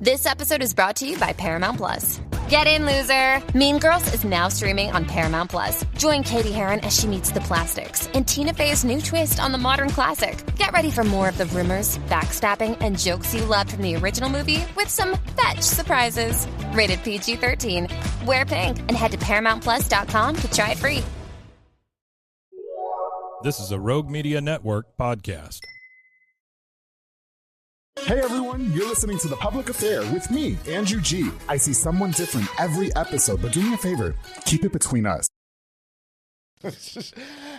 This episode is brought to you by Paramount Plus. Get in, loser! Mean Girls is now streaming on Paramount Plus. Join Katie Heron as she meets the plastics in Tina Fey's new twist on the modern classic. Get ready for more of the rumors, backstabbing, and jokes you loved from the original movie with some fetch surprises. Rated PG-13. Wear pink and head to ParamountPlus.com to try it free. This is a Rogue Media Network podcast. Hey everyone, you're listening to The Public Affair with me, Andrew G. I see someone different every episode, but do me a favor, keep it between us.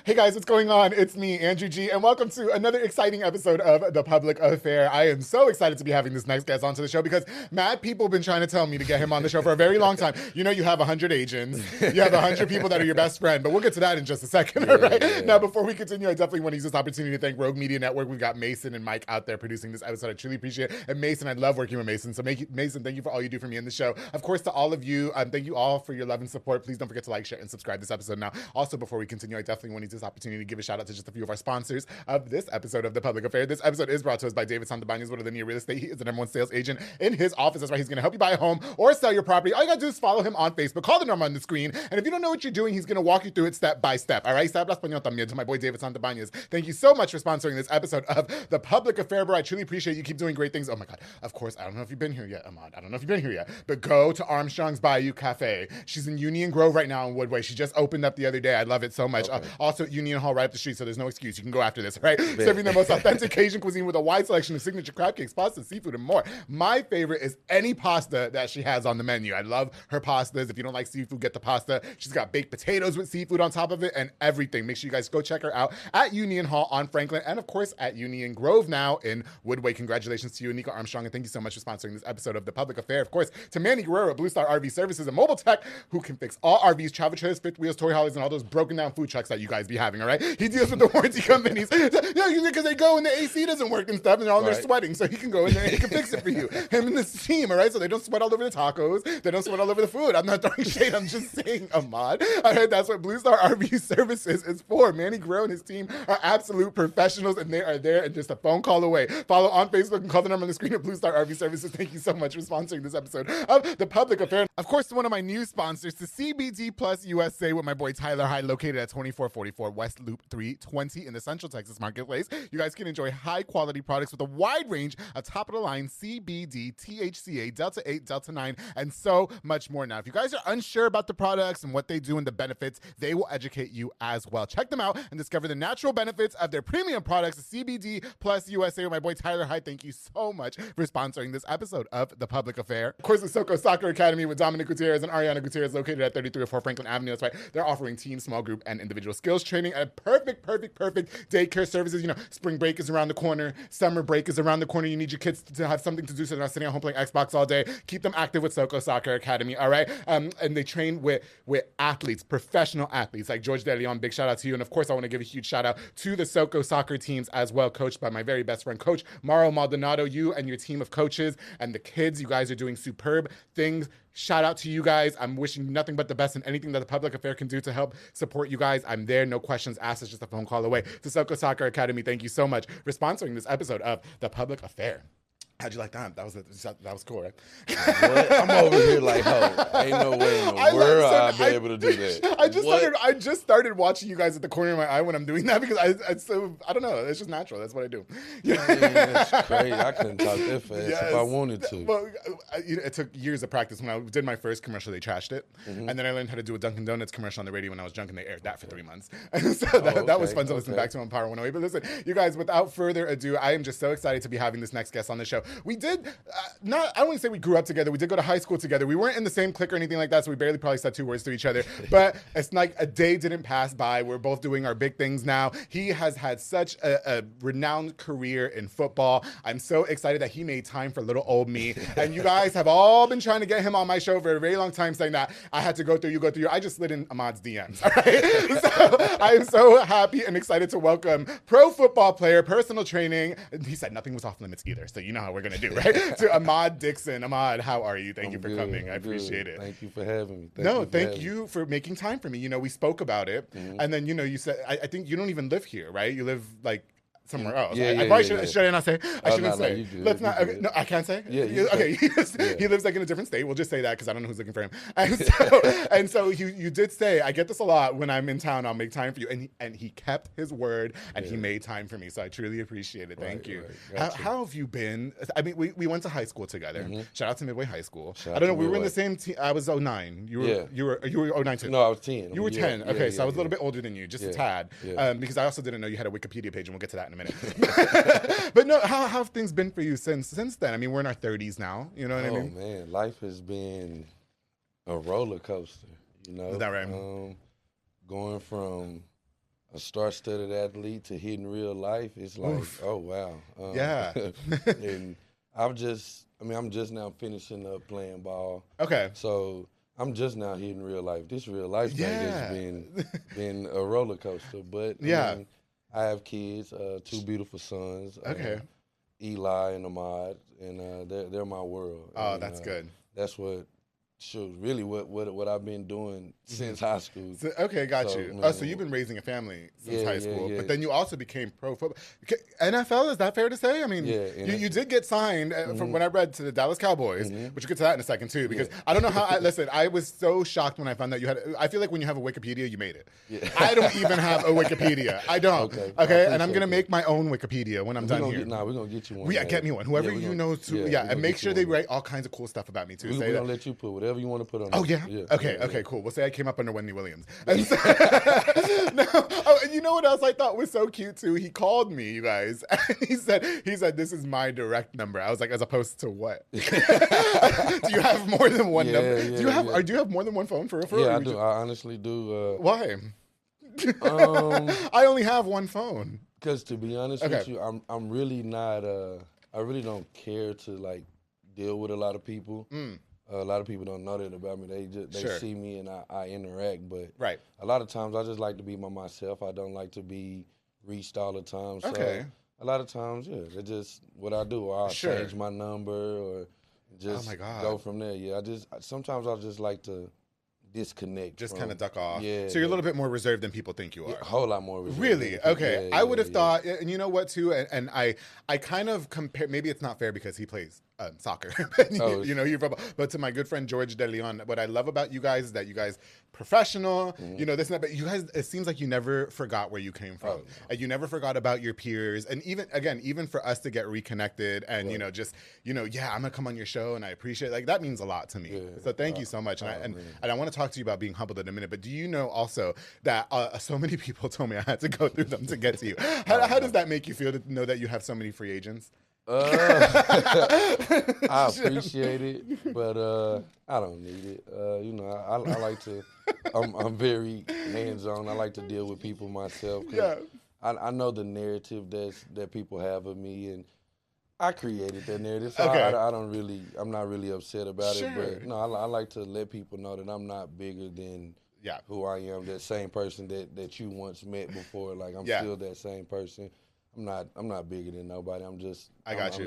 Hey guys, what's going on? It's me, Andrew G, and welcome to another exciting episode of The Public Affair. I am so excited to be having this next guest onto the show because mad people have been trying to tell me to get him on the show for a very long time. You know, you have 100 agents, you have 100 people that are your best friend, but we'll get to that in just a second, all right? Yeah. Now, before we continue, I definitely want to use this opportunity to thank Rogue Media Network. We've got Mason and Mike out there producing this episode. I truly appreciate it. And Mason, I love working with Mason. So Mason, thank you for all you do for me in the show. Of course, to all of you, thank you all for your love and support. Please don't forget to like, share, and subscribe this episode. Now, also, before we continue, I definitely want to use this opportunity to give a shout out to just a few of our sponsors of this episode of The Public Affair. This episode is brought to us by David Santabanez, one of the near real estate. He is the #1 sales agent in his office. That's why he's going to help you buy a home or sell your property. All you got to do is follow him on Facebook. Call the number on the screen. And if you don't know what you're doing, he's going to walk you through it step by step. All right? Se habla español también to my boy David Santabanez. Thank you so much for sponsoring this episode of The Public Affair, bro. I truly appreciate you. Keep doing great things. Oh my God. Of course, I don't know if you've been here yet, Ahmad. I don't know if you've been here yet, but go to Armstrong's Bayou Cafe. She's in Union Grove right now in Woodway. She just opened up the other day. I love it so much. Okay. Also at Union Hall right up the street, so there's no excuse. You can go after this, right? Serving the most authentic Asian cuisine with a wide selection of signature crab cakes, pasta, seafood, and more. My favorite is any pasta that she has on the menu. I love her pastas. If you don't like seafood, get the pasta. She's got baked potatoes with seafood on top of it and everything. Make sure you guys go check her out at Union Hall on Franklin and, of course, at Union Grove now in Woodway. Congratulations to you, Nico Armstrong, and thank you so much for sponsoring this episode of The Public Affair. Of course, to Manny Guerrero at Blue Star RV Services and Mobile Tech, who can fix all RVs, travel trailers, fifth wheels, toy haulies, and all those broken down food trucks that you guys be having, all right? He deals with the warranty companies. Because they go and the AC doesn't work and stuff, and they're all there sweating, so he can go in there and he can fix it for you. Him and this team, all right? So they don't sweat all over the tacos. They don't sweat all over the food. I'm not throwing shade. I'm just saying, Ahmad. All right, that's what Blue Star RV Services is for. Manny Guerrero and his team are absolute professionals, and they are there and just a phone call away. Follow on Facebook and call the number on the screen at Blue Star RV Services. Thank you so much for sponsoring this episode of The Public Affair. Of course, one of my new sponsors, the CBD Plus USA with my boy Tyler Hyde, located at 2444 West Loop 320 in the Central Texas Marketplace. You guys can enjoy high-quality products with a wide range of top-of-the-line CBD, THCA, Delta-8, Delta-9, and so much more. Now, if you guys are unsure about the products and what they do and the benefits, they will educate you as well. Check them out and discover the natural benefits of their premium products, CBD Plus USA with my boy Tyler Hyde. Thank you so much for sponsoring this episode of The Public Affair. Of course, the SoCo Soccer Academy with Dominic Gutierrez and Ariana Gutierrez, located at 3304 Franklin Avenue. That's right. They're offering team, small group, and individual skills training and perfect daycare services. You know, spring break is around the corner. Summer break is around the corner. You need your kids to have something to do so they're not sitting at home playing Xbox all day. Keep them active with SoCo Soccer Academy, all right? And they train with athletes, professional athletes like George De Leon. Big shout out to you. And of course, I want to give a huge shout out to the SoCo Soccer teams as well, coached by my very best friend, Coach Mauro Maldonado. You and your team of coaches and the kids, you guys are doing superb things. Shout out to you guys. I'm wishing nothing but the best in anything that The Public Affair can do to help support you guys. I'm there. No questions asked. It's just a phone call away. To SoCo Soccer Academy, thank you so much for sponsoring this episode of The Public Affair. How'd you like that? That was cool, right? What? I'm over here like, ain't no way in the world I'll be able to do that. I just started watching you guys at the corner of my eye when I'm doing that because I don't know. It's just natural. That's what I do. That's crazy. I couldn't talk that fast if I wanted to. Well, it took years of practice. When I did my first commercial, they trashed it. Mm-hmm. And then I learned how to do a Dunkin' Donuts commercial on the radio when I was drunk, and they aired that for 3 months. And so that was fun to listen back to on Power 108. But listen, you guys, without further ado, I am just so excited to be having this next guest on the show. We did, I wouldn't say we grew up together. We did go to high school together. We weren't in the same clique or anything like that, so we barely probably said 2 words to each other. But it's like a day didn't pass by. We're both doing our big things now. He has had such a renowned career in football. I'm so excited that he made time for little old me. And you guys have all been trying to get him on my show for a very long time, saying that I had to go through you. I just slid in Ahmad's DMs. All right? So I am so happy and excited to welcome pro football player, personal training. He said nothing was off limits either, so you know how we're going to do, right? To Ahmad Dixon. Ahmad, how are you? Thank you for coming. I appreciate it. Thank you for having me. Thank you for making time for me. You know, we spoke about it, and then, you know, you said, I think you don't even live here, right? You live like somewhere else. Yeah, I probably should I not say? I shouldn't say. you good, Let's you not. good. Okay, no, I can't say. Yeah, you okay. He lives like in a different state. We'll just say that because I don't know who's looking for him. And so you did say, I get this a lot when I'm in town. I'll make time for you, and he kept his word and he made time for me. So I truly appreciate it. Thank you. Right. How have you been? I mean, we went to high school together. Shout out to Midway High School. I don't know. We were in the same team. I was 09. You were 09 too. No, I was 10. You were 10. Okay, so I was a little bit older than you, just a tad. Because I also didn't know you had a Wikipedia page, and we'll get to that in a minute. But no, how have things been for you since then? I mean, we're in our 30s now. You know what I mean? Oh man, life has been a roller coaster. You know, Is that right? Going from a star-studded athlete to hitting real life, it's like, oh wow. Yeah. And I'm just now finishing up playing ball. Okay. So I'm just now hitting real life. This real life thing has been a roller coaster. But I mean, I have kids, 2 beautiful sons. Okay. Eli and Ahmad, and they're my world. Oh, and, that's good. That's what really what I've been doing since high school. So, okay, got you. Man, So you've been raising a family since high school, yeah. but then you also became pro football. NFL, is that fair to say? I mean, you did get signed from when I read to the Dallas Cowboys, but you'll get to that in a second too, because I don't know how, listen, I was so shocked when I found out you had, I feel like when you have a Wikipedia, you made it. Yeah. I don't even have a Wikipedia. I don't. Okay, and I'm going to make my own Wikipedia when I'm done here. We're going to get you one. Get me one. Whoever you know, and make sure they write all kinds of cool stuff about me too. We're going to let you put whatever you want to put on Oh, there. yeah? Okay, cool. We'll say I came up under Wendy Williams. And so, and you know what else I thought was so cute too? He called me, you guys, and he said, this is my direct number. I was like, as opposed to what? Do you have more than one number? Do you have more than one phone for a Yeah, I do. I honestly do. Why? I only have one phone. Because to be honest with you, I'm really not. I really don't care to like deal with a lot of people. A lot of people don't know that about me. They see me and I interact, but a lot of times I just like to be by myself. I don't like to be reached all the time. So a lot of times, that's just what I do. Or I'll change my number or just go from there. Yeah, sometimes I just like to disconnect. Just kind of duck off. Yeah. So you're a little bit more reserved than people think you are. A whole lot more reserved. Really? Okay. I would have thought, and you know what too, and I kind of compare, maybe it's not fair because he plays soccer, you're football. But to my good friend George De Leon, what I love about you guys is that you guys professional, you know, this and that, but you guys, it seems like you never forgot where you came from. And you never forgot about your peers. And even for us to get reconnected and, I'm gonna come on your show and I appreciate it. Like that means a lot to me. So thank you so much. And I want to talk to you about being humbled in a minute, but do you know also that so many people told me I had to go through them to get to you? How does that make you feel to know that you have so many free agents? I appreciate it, but I don't need it. I like to. I'm very hands-on. I like to deal with people myself. I know the narrative that people have of me, and I created that narrative. So I'm not really upset about it. But no, I like to let people know that I'm not bigger than who I am. That same person that you once met before. Like I'm still that same person. I'm not bigger than nobody. I'm the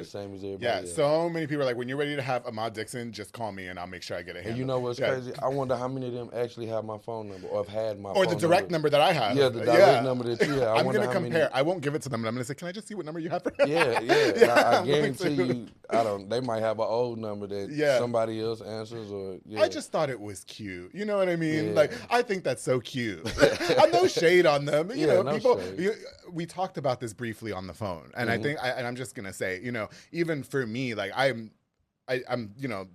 same as everybody else. So many people are like, when you're ready to have Ahmad Dixon, just call me and I'll make sure I get a handle. And you know what's crazy? I wonder how many of them actually have my phone number or have had my phone number. Or the direct number that I have. Yeah, the direct number that you have. I'm going to compare. I won't give it to them, but I'm going to say, can I just see what number you have for him? I guarantee you, they might have an old number that somebody else answers or. Yeah. I just thought it was cute. You know what I mean? Yeah. Like, I think that's so cute. I'm no shade on them. You know, people, we talked about this briefly on the phone. And I think, and I'm just going to say, even for me, like I'm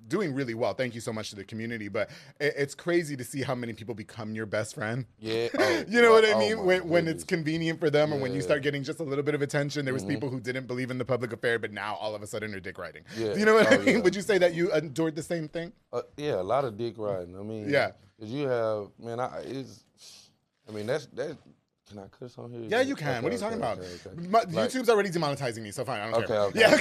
doing really well. Thank you so much to the community. But it's crazy to see how many people become your best friend. Yeah. You know what I mean? When it's convenient for them or when you start getting just a little bit of attention. There was people who didn't believe in the public affair, but now all of a sudden are dick riding. Yeah. You know what I mean? Yeah. Would you say that you endured the same thing? Yeah, a lot of dick riding. I mean, because you have, that's can I cuss on here? Yeah, you can. Okay, what are you talking about? Okay. YouTube's already demonetizing me, so fine. I don't care. Okay. Yeah.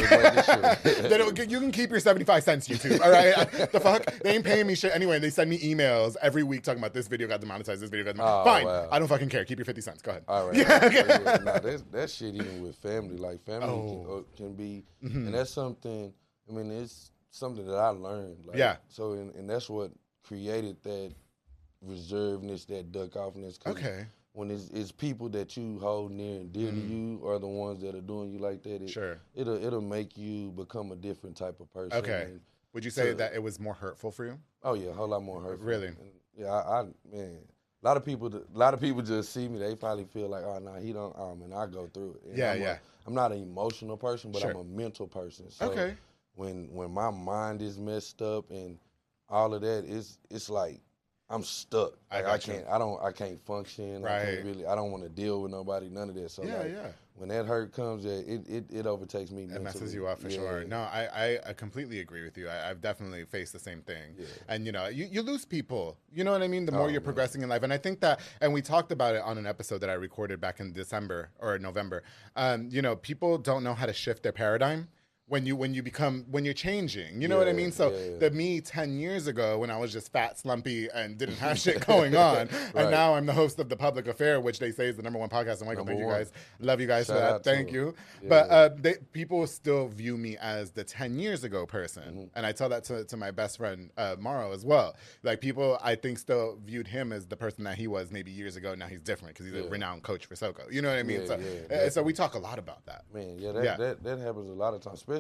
You can keep your 75 cents, YouTube. All right? The fuck? They ain't paying me shit anyway. And they send me emails every week talking about this video got demonetized, this video got demonetized. Fine. Wow. I don't fucking care. Keep your 50 cents. Go ahead. All right. Yeah. That shit even with family. Like, family can be, and that's something, it's something that I learned. Like, So, and that's what created that reservedness, that duck offness. Okay. when it's people that you hold near and dear to you are the ones that are doing you like that, it'll make you become a different type of person. Okay. And would you say that it was more hurtful for you? Oh yeah, a whole lot more hurtful. Really? And yeah, man. A lot of people just see me. They probably feel like, oh no, he don't. Man, I go through it. And I'm not an emotional person, but I'm a mental person. So when my mind is messed up and all of that, it's like I'm stuck. Like I can't function. Right. I don't want to deal with nobody. None of that. So when that hurt comes, it overtakes me. It messes you up for sure. No, I completely agree with you. I've definitely faced the same thing. Yeah. And you lose people. You know what I mean? The more you're progressing in life, and I think that, and we talked about it on an episode that I recorded back in December or November. People don't know how to shift their paradigm. When you're changing, you know what I mean? So the me 10 years ago when I was just fat, slumpy, and didn't have shit going on, and now I'm the host of The Public Affair, which they say is the #1 podcast in Waco. Thank you guys. Love you guys for that. Thank you. Yeah, but people still view me as the 10 years ago person. And I tell that to my best friend, Morrow, as well. Like, people, I think, still viewed him as the person that he was maybe years ago. Now he's different because he's a renowned coach for SoCo. You know what I mean? So we talk a lot about that. Man, that happens a lot of times, especially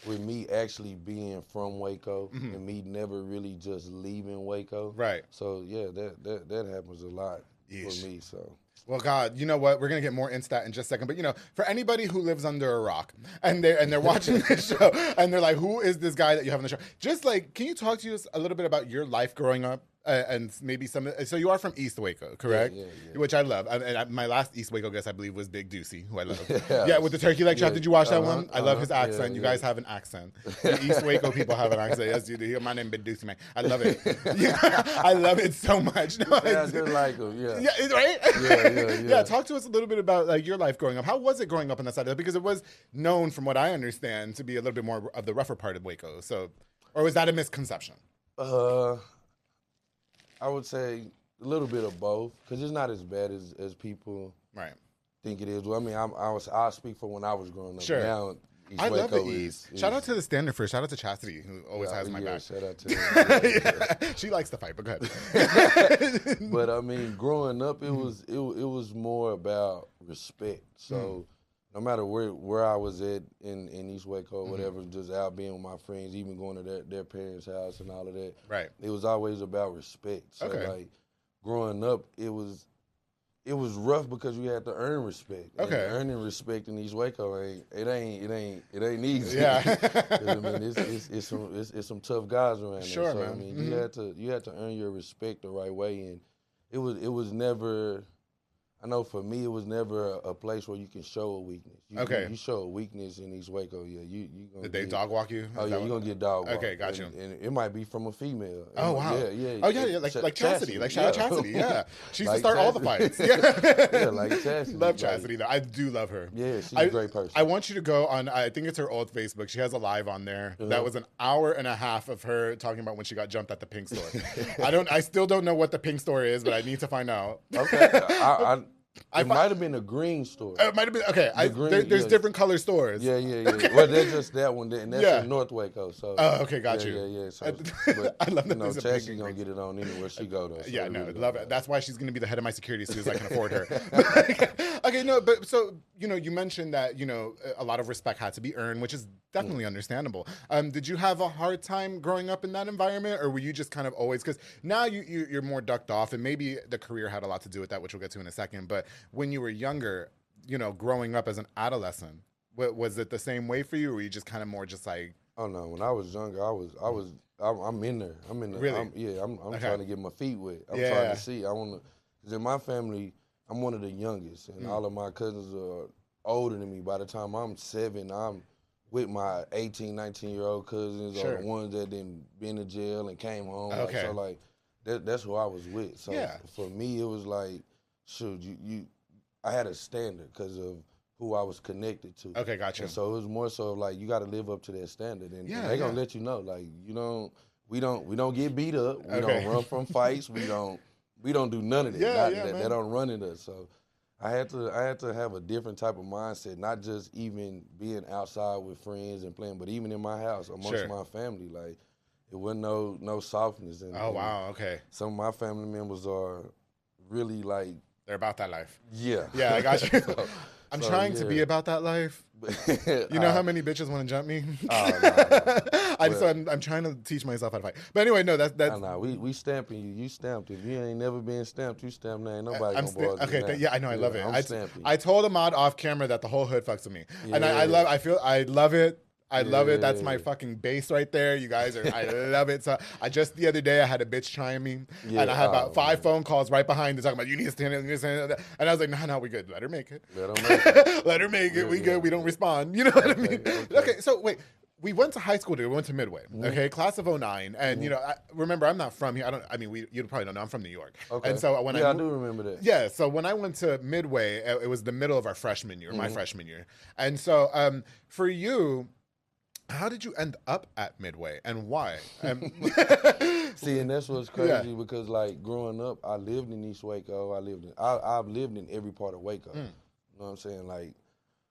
with me actually being from Waco and me never really just leaving Waco. Right. So that happens a lot for me. So. Well, God, you know what? We're gonna get more into that in just a second. But for anybody who lives under a rock and they're watching this show and they're like, "Who is this guy that you have on the show?" Just like, can you talk to us a little bit about your life growing up? And maybe so you are from East Waco, correct? Yeah. Which I love. And my last East Waco guest, I believe, was Big Deucey, who I love. With the turkey leg shot. Did you watch that one? I love his accent. You guys have an accent. The East Waco people have an accent. Yes, you do. My name is Big Deucey, man. I love it. I love it so much. No, I just like him. Yeah, right? Yeah. Talk to us a little bit about your life growing up. How was it growing up on that side of it? Because it was known, from what I understand, to be a little bit more of the rougher part of Waco. So, or was that a misconception? I would say a little bit of both, because it's not as bad as people think it is. Well, I mean, I'll speak for when I was growing up. Sure. Now, I love the East. Shout out to the Standard first. Shout out to Chastity, who always has my back. Shout out to her. She likes to fight, but go ahead. But I mean, growing up, it was more about respect. So no matter where I was at in East Waco or whatever, just out being with my friends, even going to their parents' house and all of that. Right. It was always about respect. So like growing up, it was rough because you had to earn respect. Okay. And earning respect in East Waco it ain't easy. Yeah. I mean, it's some tough guys around there. Sure, so, man. I mean, you had to earn your respect the right way, and it was never. I know for me, it was never a place where you can show a weakness. You show a weakness in East Waco, you gonna. Did they dog walk you? Oh yeah, you're gonna get dog walked. Okay, got you. And it might be from a female. Oh wow. Yeah. Oh yeah, like Chastity. Like shout out Chastity. Yeah, she used to start all the fights. Yeah, like Chastity. Love Chastity though. I do love her. Yeah, she's a great person. I want you to go on. I think it's her old Facebook. She has a live on there. That was an hour and a half of her talking about when she got jumped at the Pink store. I still don't know what the Pink store is, but I need to find out. Okay. It might have been a green store. It might have been, okay. There's different color stores. Yeah. Well, there's just that one, and that's in North Waco. So. Oh, okay, got you. Yeah. So, but, I love that. Chassie's gonna get it on anywhere she go though. So yeah, no, love it. That's why she's gonna be the head of my security as soon as I can afford her. Okay, no, but so you mentioned that a lot of respect had to be earned, which is definitely understandable. Did you have a hard time growing up in that environment, or were you just kind of always? Because now you're more ducked off, and maybe the career had a lot to do with that, which we'll get to in a second. But when you were younger, growing up as an adolescent, was it the same way for you, or were you just kind of more just like? Oh no, when I was younger, I'm in there. Really? I'm trying to get my feet wet. I'm trying to see. Because in my family, I'm one of the youngest, and all of my cousins are older than me. By the time I'm 7, I'm with my 18, 19-year-old cousins, or the ones that didn't been in jail and came home. Okay. So like, that's who I was with. So for me, it was like, shoot, I had a standard because of who I was connected to. Okay, gotcha. And so it was more so like you got to live up to that standard, and they're gonna let you know, like we don't get beat up, we don't run from fights, we don't do none of that. They don't run into us. So I had to have a different type of mindset, not just even being outside with friends and playing, but even in my house amongst my family, like it wasn't no softness. And, wow, okay. Some of my family members are really like They're about that life. Yeah. Yeah, I got you. I'm trying to be yeah. about that life. You know how many bitches want to jump me? No. I'm trying to teach myself how to fight. But anyway, no, that's No, we stamping you. You stamped. If you ain't never been stamped, you stamped. Now ain't nobody gonna bother you. Okay, yeah, I know, I love it. I'm stamping. I told Ahmad off camera that the whole hood fucks with me, Yeah. and I love it. I love it. That's my fucking base right there. You guys are. I love it. So the other day I had a bitch trying me, and I had about 5 phone calls right behind talking about you need to stand up, you need to stand up. And I was like, no, we good. Let her make it. Let her make it. Let her make it. We good. We don't respond. You know what I mean? Okay. So wait. We went to high school together. We went to Midway, okay, class of 09. And, you know, remember, I'm not from here. You probably don't know. I'm from New York. Okay. And so when I do remember that. Yeah, so when I went to Midway, it was the middle of our freshman year, my freshman year. And so for you, how did you end up at Midway and why? See, and that's what's crazy because, like, growing up, I lived in East Waco. I've lived in every part of Waco. You know what I'm saying? Like,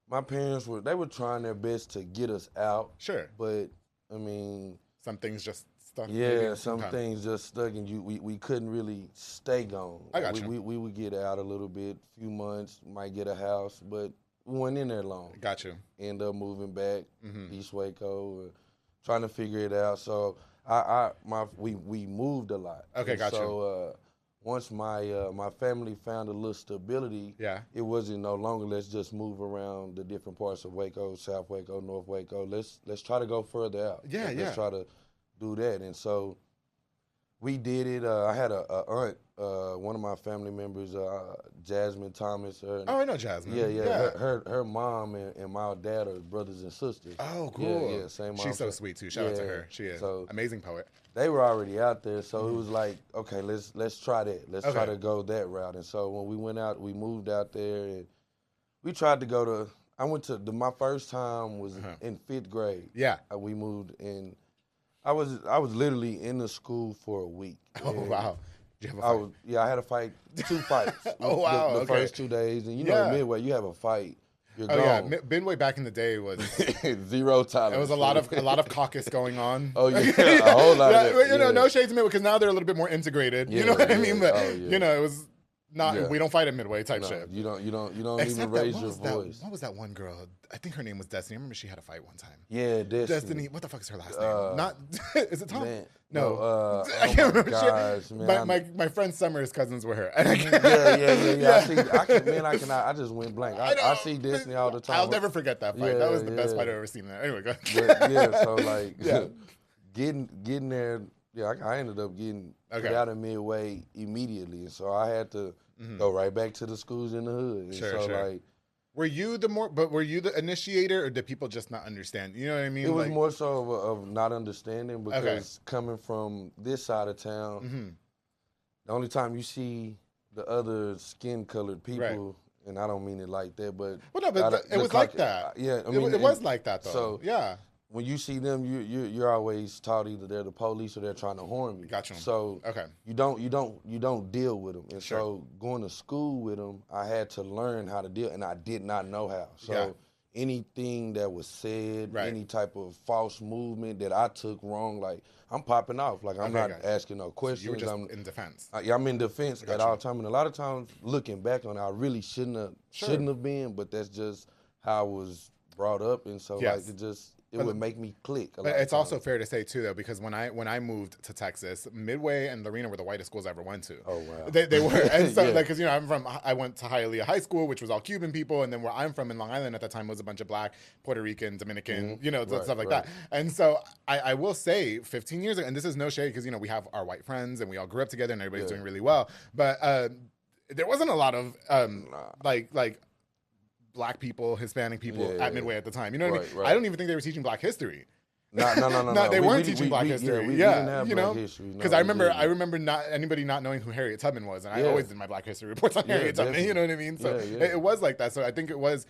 my parents were trying their best to get us out. Sure. But, I mean. Some things just stuck. Yeah, some things just stuck and we couldn't really stay gone. I got you. We would get out a little bit, few months, might get a house, but we weren't in there long. Got you. End up moving back, East Waco, trying to figure it out. So we moved a lot. Okay, got you. So once my family found a little stability, it wasn't no longer let's just move around the different parts of Waco, South Waco, North Waco. Let's try to go further out. Let's try to do that. And so we did it. I had a aunt, one of my family members, Jasmine Thomas. I know Jasmine. Yeah. Her mom and my dad are brothers and sisters. Oh, cool. Yeah, same mom. She's so sweet too. Shout out to her. She is amazing poet. They were already out there, so it was like, okay, let's try that. Let's try to go that route. And so when we went out, we moved out there, and we tried to go to. I went to my first time was in 5th grade. Yeah, we moved in. I was literally in the school for a week. Oh wow! Did you have a fight? I had a fight, 2 fights. Oh wow! The first 2 days, and you know, Midway, you have a fight. You're gone. Yeah, Midway back in the day was zero tolerance. There was a lot of caucus going on. Oh yeah, a whole lot of that. You know, no shade to Midway because now they're a little bit more integrated. You know what I mean? But you know, it was not. We don't fight at Midway type shit. You don't even raise your voice. What was that one girl? I think her name was Destiny. I remember she had a fight one time. Yeah, Destiny. What the fuck is her last name? Not is it Tom? Man, no, I can't remember. Gosh, man, my friend Summer's cousins were her. And I just went blank. I see Destiny all the time. I'll never forget that fight. That was the best fight I've ever seen there. Anyway, go ahead. So like getting there, I ended up getting put out of Midway immediately, and so I had to go right back to the schools in the hood. And sure. Like, were you the initiator, or did people just not understand? You know what I mean? It was more so of not understanding because coming from this side of town, the only time you see the other skin-colored people, and I don't mean it like that, but it was like that. Yeah, I mean, it was like that though. So yeah. When you see them, you're always taught either they're the police or they're trying to harm you. Gotcha. So you don't deal with them. And so going to school with them, I had to learn how to deal, and I did not know how. So anything that was said, any type of false movement that I took wrong, like I'm popping off. Like I'm not asking no questions. So you were just in defense. I'm in defense at all time, and a lot of times looking back on it, I really shouldn't have been, but that's just how I was brought up, and so like it would make me click. But it's also fair to say too, though, because when I moved to Texas, Midway and Lorena were the whitest schools I ever went to. Oh wow, they were, and so because I went to Hialeah High School, which was all Cuban people, and then where I'm from in Long Island at that time was a bunch of Black, Puerto Rican, Dominican, stuff like that. And so I will say, 15 years ago, and this is no shade because we have our white friends and we all grew up together and everybody's doing really well, but there wasn't a lot of like Black people, Hispanic people at Midway at the time. You know what I mean? Right. I don't even think they were teaching Black history. No. They weren't teaching Black history. We didn't have Black history. Because I remember not anybody not knowing who Harriet Tubman was, and I always did my Black history reports on Harriet Tubman. You know what I mean? So it was like that. So I think it was.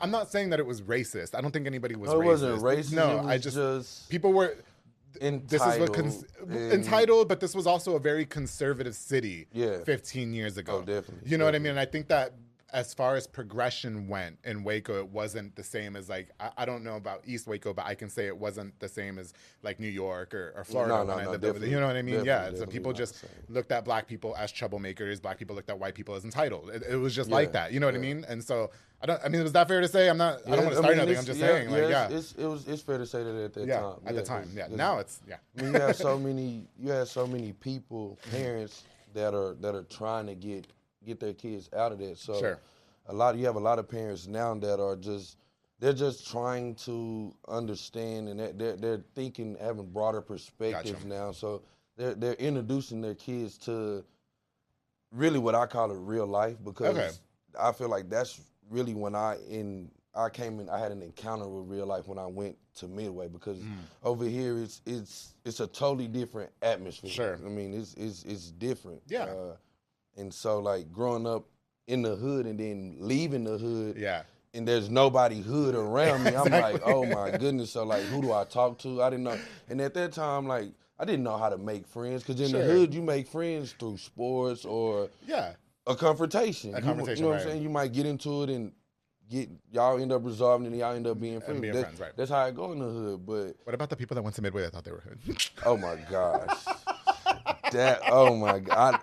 I'm not saying that it was racist. I don't think anybody was racist. It wasn't racist. No, I just people were. Entitled, entitled, but this was also a very conservative city 15 years ago. Oh, definitely. You know what I mean? And I think that as far as progression went in Waco, it wasn't the same as like I don't know about East Waco, but I can say it wasn't the same as like New York or Florida when I lived over there. You know what I mean? Yeah. So people just looked at black people as troublemakers. Black people looked at white people as entitled. It was just like that. You know what I mean? And so I mean, was that fair to say? I don't want to start nothing. I'm just saying. It's fair to say that at that time. At the time. Yeah. Now it's I mean, you have so many people, parents that are trying to get their kids out of that. So sure. You have a lot of parents now that are just trying to understand, and they're thinking, having broader perspectives now. So they're introducing their kids to really what I call it real life, because I feel like that's really when I had an encounter with real life when I went to Midway, because over here it's a totally different atmosphere. Sure. I mean, it's different. Yeah. And so like growing up in the hood and then leaving the hood. Yeah. And there's nobody hood around me. I'm like, oh my goodness. So like, who do I talk to? I didn't know. And at that time, like, I didn't know how to make friends, because in the hood you make friends through sports or a confrontation. You know what I'm saying? You might get into it and y'all end up resolving and y'all end up being friends. That's how I go in the hood. But what about the people that went to Midway that thought they were hood? Oh my gosh. Oh my God.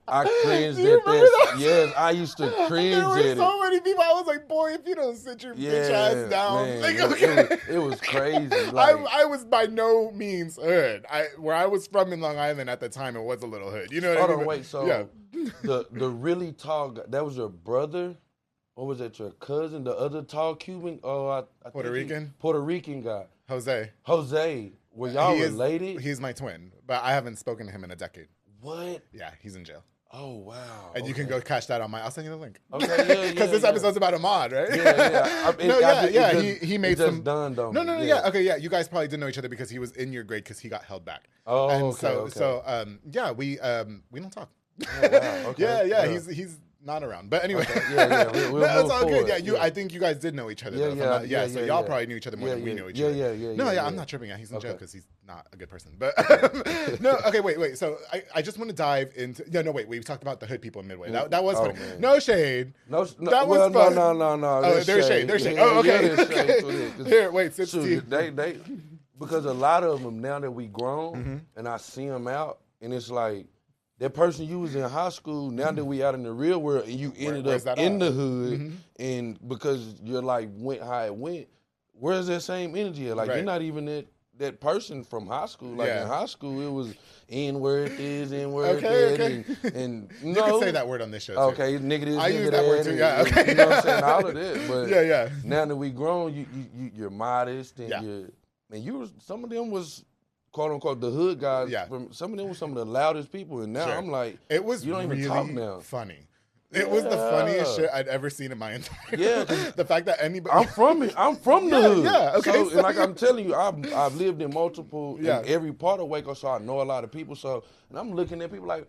I cringed at that. Yes, I used to cringe at it. There were so many people. I was like, boy, if you don't sit your bitch ass down. Man, like, it was crazy. Like, I was by no means hood. Where I was from in Long Island at the time, it was a little hood. You know what I mean? Wait, so the really tall guy, that was your brother? Or was that your cousin? The other tall Cuban? Oh, I Puerto Rican? Puerto Rican guy. Jose. Were y'all related? He's my twin, but I haven't spoken to him in a decade. What? Yeah, he's in jail. Oh, wow. And you can go catch that on I'll send you the link. Okay, yeah. Because this episode's about Ahmad, right? Yeah. He made some. Dawned on me. Okay, yeah. You guys probably didn't know each other because he was in your grade because he got held back. Oh, and okay. we don't talk. Oh, wow. Okay. Yeah. He's not around. But anyway. Okay. Yeah. We'll it's all forward. good. Yeah, I think you guys did know each other. So y'all probably knew each other more than we knew each other. I'm not tripping. He's in jail because he's not a good person. But no, okay, wait. So I just want to dive into. We talked about the hood people in Midway. That was funny. Man. No shade. No. That was fun. No. Oh, there's shade. There's shade. Oh, okay. Here, wait. They because a lot of them now that we grown and I see them out, and it's like. That person you was in high school, now that we out in the real world and you ended up in the hood, and because your life went how it went, where's that same energy at? Like, you're not even that person from high school. Like, in high school, it was in where it is, in where it is. And you can say that word on this show, too. Okay, nigga this, I nigga use that word, too, You know what I'm saying? All of that. But now that we grown, you're modest, and some of them was... quote unquote the hood guys. Some of them were some of the loudest people, and now I'm like, it was you don't really even talk now. Funny. It was the funniest shit I'd ever seen in my entire life. The fact that anybody. I'm from it. I'm from the hood. Yeah. Okay. So, and like I'm telling you, I've lived in multiple in every part of Waco, so I know a lot of people. So, and I'm looking at people like,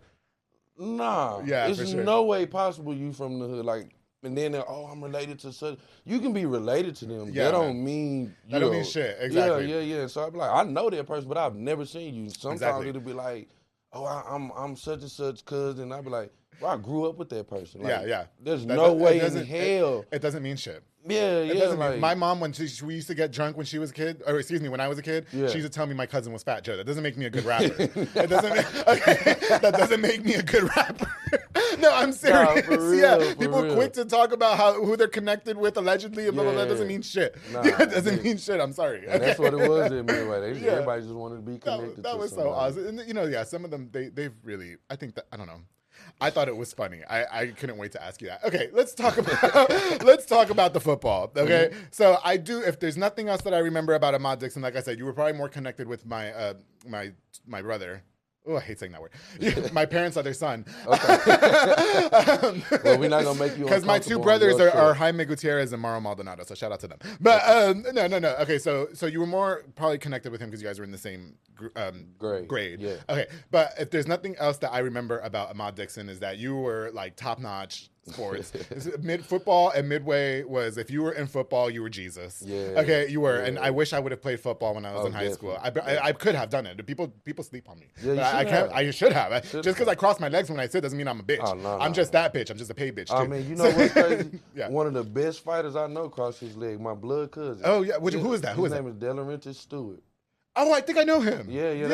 nah, there's no way possible you from the hood. Like. And then I'm related to such. You can be related to them. That don't mean that don't mean shit. Exactly. Yeah. So I'm like, I know that person, but I've never seen you. Sometimes it'll be like, I'm such and such cousin. I'll be like, well, I grew up with that person. Like, There's no way in hell. It doesn't mean shit. Yeah. My mom, when we used to get drunk when she was a kid, or excuse me, when I was a kid, she used to tell me my cousin was Fat Joe. That doesn't make me a good rapper. That doesn't make me a good rapper. No, I'm serious. No, people quick to talk about who they're connected with allegedly, and blah, blah, blah. That doesn't mean shit. That doesn't mean shit. I'm sorry. And that's what it was in Midway. Everybody just wanted to be connected. That was so awesome. And some of them they've really. I think that I don't know. I thought it was funny. I couldn't wait to ask you that. Okay, let's talk about the football. Okay, so I do. If there's nothing else that I remember about Ahmad Dixon, like I said, you were probably more connected with my my brother. Oh, I hate saying that word. My parents' other son. Okay. Well, we're not gonna make you because my two brothers are Jaime Gutierrez and Mauro Maldonado. So shout out to them. But no. Okay, so you were more probably connected with him because you guys were in the same grade. Yeah. Okay, but if there's nothing else that I remember about Ahmad Dixon is that you were like top notch, sports. Football and Midway was, if you were in football, you were Jesus. Yeah. Okay, you were. Yeah. And I wish I would have played football when I was in high school. I could have done it. People sleep on me. Yeah, but I should have. Just because I cross my legs when I sit doesn't mean I'm a bitch. Oh, no, I'm just that bitch. I'm just a pay bitch, too. I mean, you know what's crazy? One of the best fighters I know crossed his leg, my blood cousin. Oh, yeah. Who is that? His name is Delawrence Stewart. Oh, I think I know him. Yeah. Did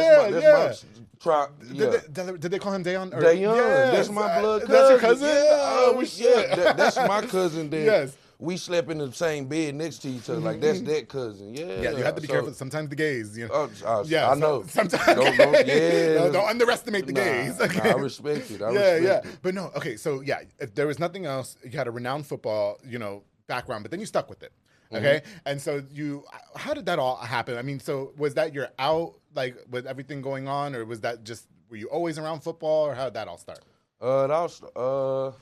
they call him Dayon? Dayon. That's my blood cousin. That's your cousin? Yeah. Oh, shit. That's my cousin. Then Yes. we slept in the same bed next to each other. Like, that's that cousin. Yeah. Yeah, you have to be careful. Sometimes the gays, you know. I know. Sometimes. Don't underestimate the gays. Okay. I respect it. Yeah. But no, okay, so yeah, if there was nothing else, you had a renowned football, background, but then you stuck with it. Okay. Mm-hmm. And so how did that all happen? I mean, so was that your out, like with everything going on, or was that just, were you always around football, or how did that all start? I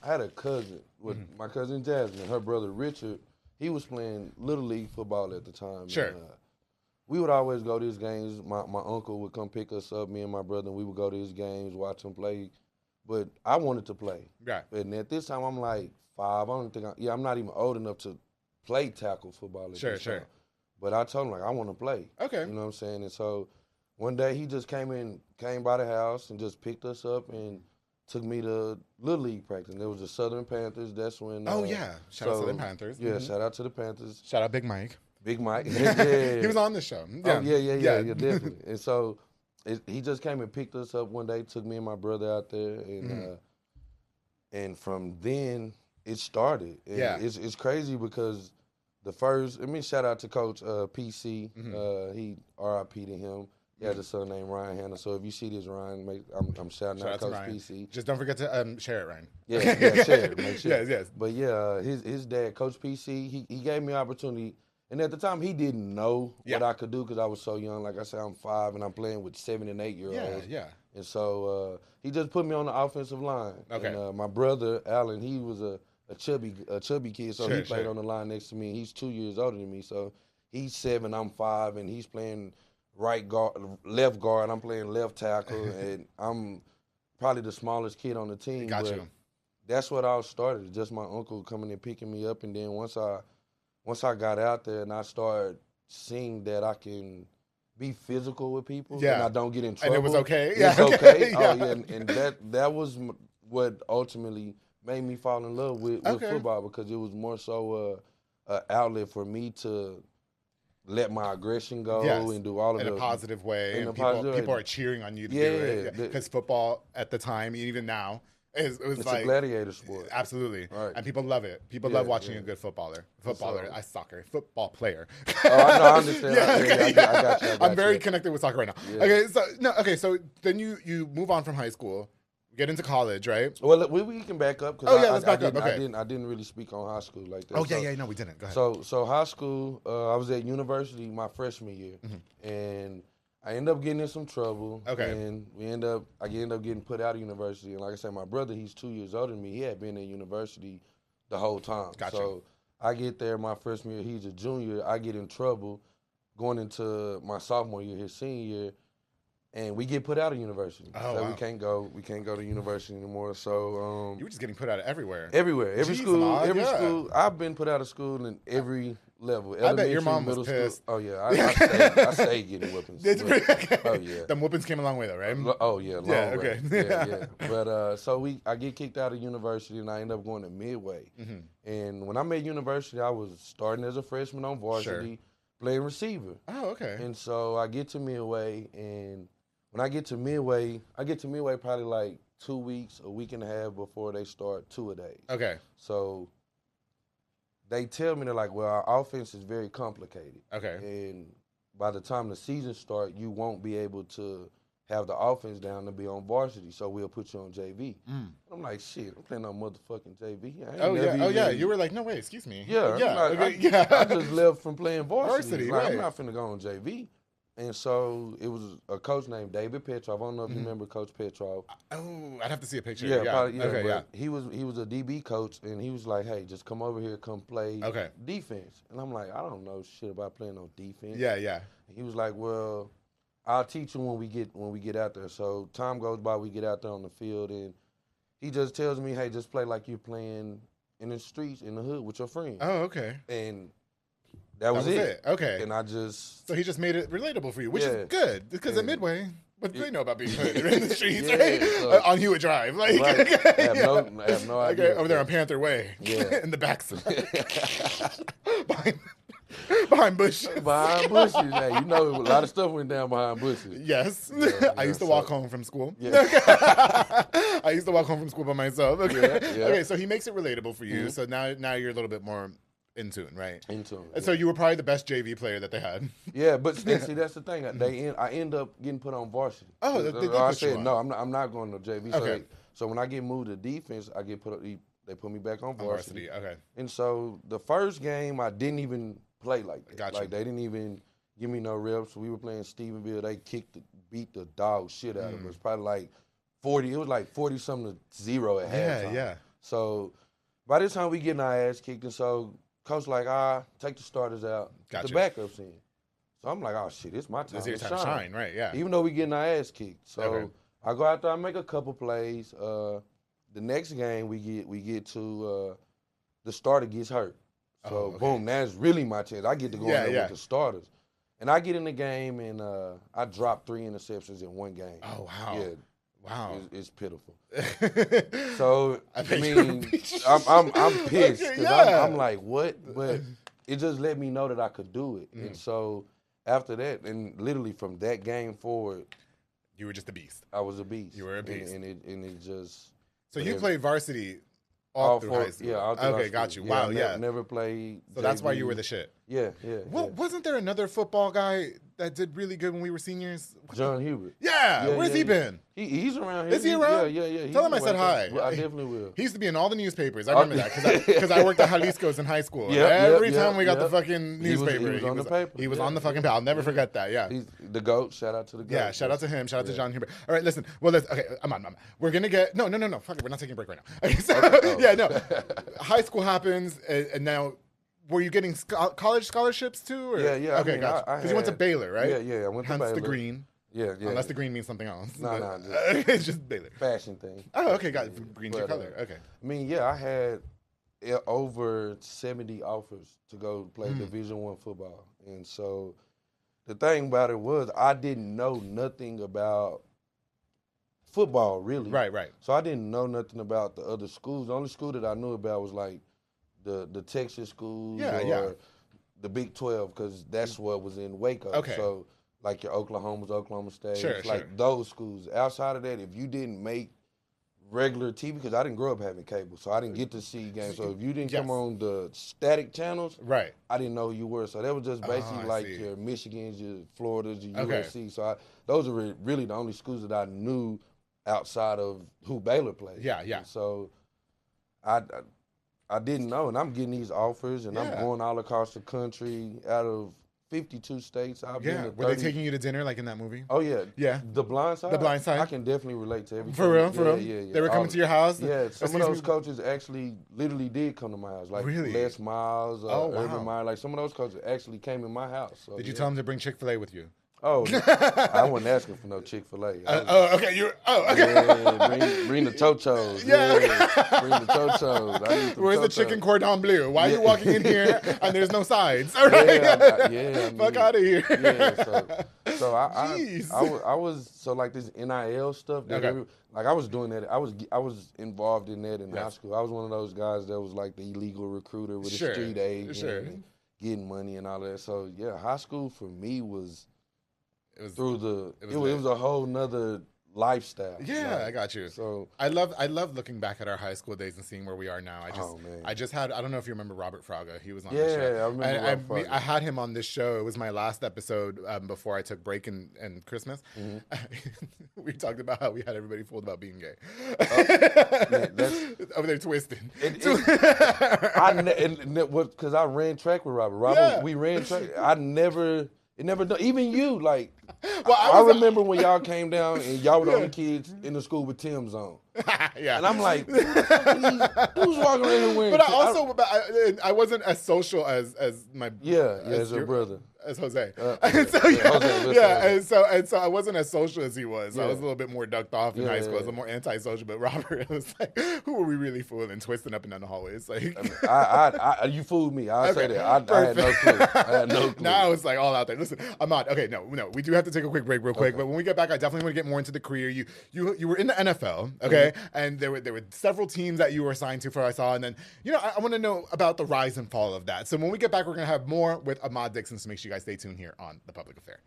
had a cousin with my cousin Jasmine, her brother Richard. He was playing Little League football at the time. Sure. And, we would always go to his games. My uncle would come pick us up, me and my brother, and we would go to his games, watch him play. But I wanted to play. Right. And at this time, I'm like 5. I don't think I'm not even old enough to play tackle football at this time. But I told him, like, I want to play. Okay. You know what I'm saying? And so one day he just came by the house and just picked us up and took me to Little League practice. There was the Southern Panthers. That's when. Shout out to the Panthers. Yeah, shout out to the Panthers. Shout out Big Mike. Big Mike. Yeah. He was on the show. Yeah. Yeah, definitely. And so he just came and picked us up one day, took me and my brother out there, and from then it started. And it's crazy because shout out to Coach PC. He R.I.P. to him. He has a son named Ryan Hanna. So if you see this, Ryan, I'm shouting out Coach PC. Just don't forget to share it, Ryan. Yeah, share it. Make sure. Yes. But yeah, his dad, Coach PC, he gave me an opportunity. And at the time, he didn't know what I could do because I was so young. Like I said, I'm 5 and I'm playing with 7 and 8 year olds. Yeah. And so he just put me on the offensive line. Okay. And my brother Alan, he was a chubby kid, so he played on the line next to me. He's 2 years older than me, so he's 7, I'm 5, and he's playing right guard, left guard. I'm playing left tackle, and I'm probably the smallest kid on the team. Gotcha. But that's what all started. Just my uncle coming and picking me up, and then once I got out there and I started seeing that I can be physical with people and I don't get in trouble. And it was okay? It's okay. Oh, yeah. And that was what ultimately made me fall in love with football because it was more so an outlet for me to let my aggression go and do all of it in a positive way. In and a positive way. People are cheering on you to do it. Because football at the time, even now, it's like a gladiator sport. Absolutely. Right. And people love it. People love watching a good football player. I understand. I got you. I'm very connected with soccer right now. Yeah. So then you move on from high school, get into college, right? Well, we can back up. Let's back up. Okay. I didn't really speak on high school like that. Oh, no, we didn't. Go ahead. So high school, I was at university my freshman year, and I ended up getting in some trouble. Okay. And I ended up getting put out of university. And like I said, my brother, he's 2 years older than me. He had been in university the whole time. Gotcha. So I get there my freshman year. He's a junior. I get in trouble going into my sophomore year, his senior year. And we get put out of university. Oh, wow. We can't go to university anymore. So you were just getting put out of everywhere. Every school. I've been put out of school in every level. I bet your mom was pissed. School. Oh yeah, I stayed getting whoopings. Did you? Okay. Oh yeah. Them whoopings came a long way though, right? Oh yeah, long way. Okay. Yeah. But I get kicked out of university and I end up going to Midway. And when I'm at university, I was starting as a freshman on varsity, playing receiver. Oh okay. And so I get to Midway and when I get to Midway probably like 2 weeks, a week and a half before they start two-a-days. Okay. So they tell me, they're like, well, our offense is very complicated. Okay. And by the time the season starts, you won't be able to have the offense down to be on varsity, so we'll put you on JV. I'm like, shit, I'm playing on motherfucking JV. You were like, no way, excuse me. Yeah. I just left from playing varsity. I'm not finna go on JV. And so it was a coach named David Petrov. I don't know if you remember Coach Petrov. Oh, I'd have to see a picture. Yeah, probably, okay, He was a DB coach, and he was like, "Hey, just come over here, come play defense." And I'm like, "I don't know shit about playing on defense." Yeah. And he was like, "Well, I'll teach you when we get out there." So time goes by, we get out there on the field, and He just tells me, hey, just play like you're playing in the streets, in the hood with your friends. Oh, okay. And that was it. Okay. And I just... So he just made it relatable for you, which is good, because at Midway, what do they know about being hood in the streets, right? On Hewitt Drive. Like, right. I have no idea. Over there on Panther Way. Yeah. In the backside. Behind bushes. Behind bushes. Hey, you know, a lot of stuff went down behind bushes. Yes. I used to walk home from school. Yeah. I used to walk home from school by myself. Okay. Yeah. Okay, so he makes it relatable for you. So now you're a little bit more in tune, right? In tune. And so you were probably the best JV player that they had. Yeah, but see, that's the thing. I end up getting put on varsity. Oh, they did I put you said, on. no, I'm not going to JV. Okay. So when I get moved to defense, I get put. They put me back on varsity. Okay. And so the first game, I didn't even play like that. Gotcha. Like they didn't even give me no reps. We were playing Stephenville. They beat the dog shit out of us. Probably like 40. It was like 40-something to 0 at halftime. Yeah. So by this time we getting our ass kicked, and so coach like, take the starters out, get the backups in. So I'm like, oh shit, it's my time. It's your time to shine, right? Yeah. Even though we getting our ass kicked. So I go out there, I make a couple plays. The next game we get to the starter gets hurt. So boom, that's really my chance. I get to go in there with the starters. And I get in the game and I drop 3 interceptions in one game. Oh wow. Yeah. Wow. It's pitiful. So I mean I'm pissed because I'm like, what? But it just let me know that I could do it. And so after that, and literally from that game forward, you were just a beast. I was a beast. You were a beast. And it just... So you played varsity all through high school? Yeah, all through high school. Got you. Yeah, Wow, never played So JV. that's why you were the shit. Yeah. Well, wasn't there another football guy that did really good when we were seniors? John Hubert. Yeah. Where's he been? He's around here. Is he around? Yeah. Tell him I said hi. Well, I definitely will. He used to be in all the newspapers. I remember that because I worked at Jalisco's in high school. Every time we got the fucking newspaper, he was on the paper. He was on the fucking paper. I'll never forget that. Yeah. He's the GOAT. Shout out to the GOAT. Yeah, shout out to him. Shout out to John Hubert. All right, listen. Well, okay, I'm on. We're going to get... No. Fuck it. We're not taking a break right now. Okay, so, yeah, no. High school happens, and now... Were you getting college scholarships too? Or? Yeah. Okay, gotcha. Because you went to Baylor, right? Yeah, I went to Baylor. Hence the green. Yeah. Unless the green means something else. No. It's just Baylor. Fashion thing. Oh, okay, got it. Green's your color. Okay. I mean, yeah, I had over 70 offers to go play Division I football. And so the thing about it was I didn't know nothing about football, really. Right. So I didn't know nothing about the other schools. The only school that I knew about was like the Texas schools or the Big 12, because that's what was in Waco. Okay. So like your Oklahoma's, Oklahoma State, Sure. those schools. Outside of that, if you didn't make regular TV, because I didn't grow up having cable, so I didn't get to see games. So if you didn't come on the static channels, right, I didn't know who you were. So that was just basically like your Michigans, your Floridas, your USC. So those are really the only schools that I knew outside of who Baylor played. Yeah. And so I didn't know, and I'm getting these offers, and I'm going all across the country out of 52 states. I've been to 30. Were they taking you to dinner like in that movie? Oh, yeah. Yeah. The Blind Side? The Blind Side. I can definitely relate to everything. For real? Yeah. They were coming to your house? Yeah. Some of those coaches actually literally did come to my house. Like Les Miles, Urban Meyer. Like some of those coaches actually came in my house. So, did you tell them to bring Chick-fil-A with you? Oh, I wasn't asking for no Chick-fil-A. Okay. Yeah, bring the chochos. Yeah. Bring the chochos. Where's the chicken cordon bleu? Why are you walking in here and there's no sides? All right. Fuck out of here. Yeah. So I was so like this NIL stuff. Like I was doing that. I was involved in that in high school. I was one of those guys that was like the illegal recruiter with a street agent and getting money and all that. So yeah, high school for me was. It was a whole nother lifestyle. Yeah, I got you. So I love looking back at our high school days and seeing where we are now. I just had, I don't know if you remember Robert Fraga. He was on the show. Yeah, I remember Robert Fraga. I had him on this show. It was my last episode before I took break and Christmas. We talked about how we had everybody fooled about being gay. Over there twisting. Because I ran track with Robert. We ran track. It never done. Even you, like, well, I remember when y'all came down and y'all were the only kids in the school with Tim's on. Yeah. And I'm like, who's walking around here wearing? But I wasn't as social as my as your brother. As Jose. Jose. And so I wasn't as social as he was. Yeah. I was a little bit more ducked off in high school. I was a little more antisocial. But Robert, it was like, who were we really fooling, twisting up and down the hallways? Like, you fooled me. I'll say that. I had no clue. Now it's like all out there. Listen, Ahmad. Okay, no, we do have to take a quick break, real quick. But when we get back, I definitely want to get more into the career. You were in the NFL, okay, and there were several teams that you were assigned to. For I saw, and then I want to know about the rise and fall of that. So when we get back, we're gonna have more with Ahmad Dixon. So make sure you guys stay tuned here on The Public Affair.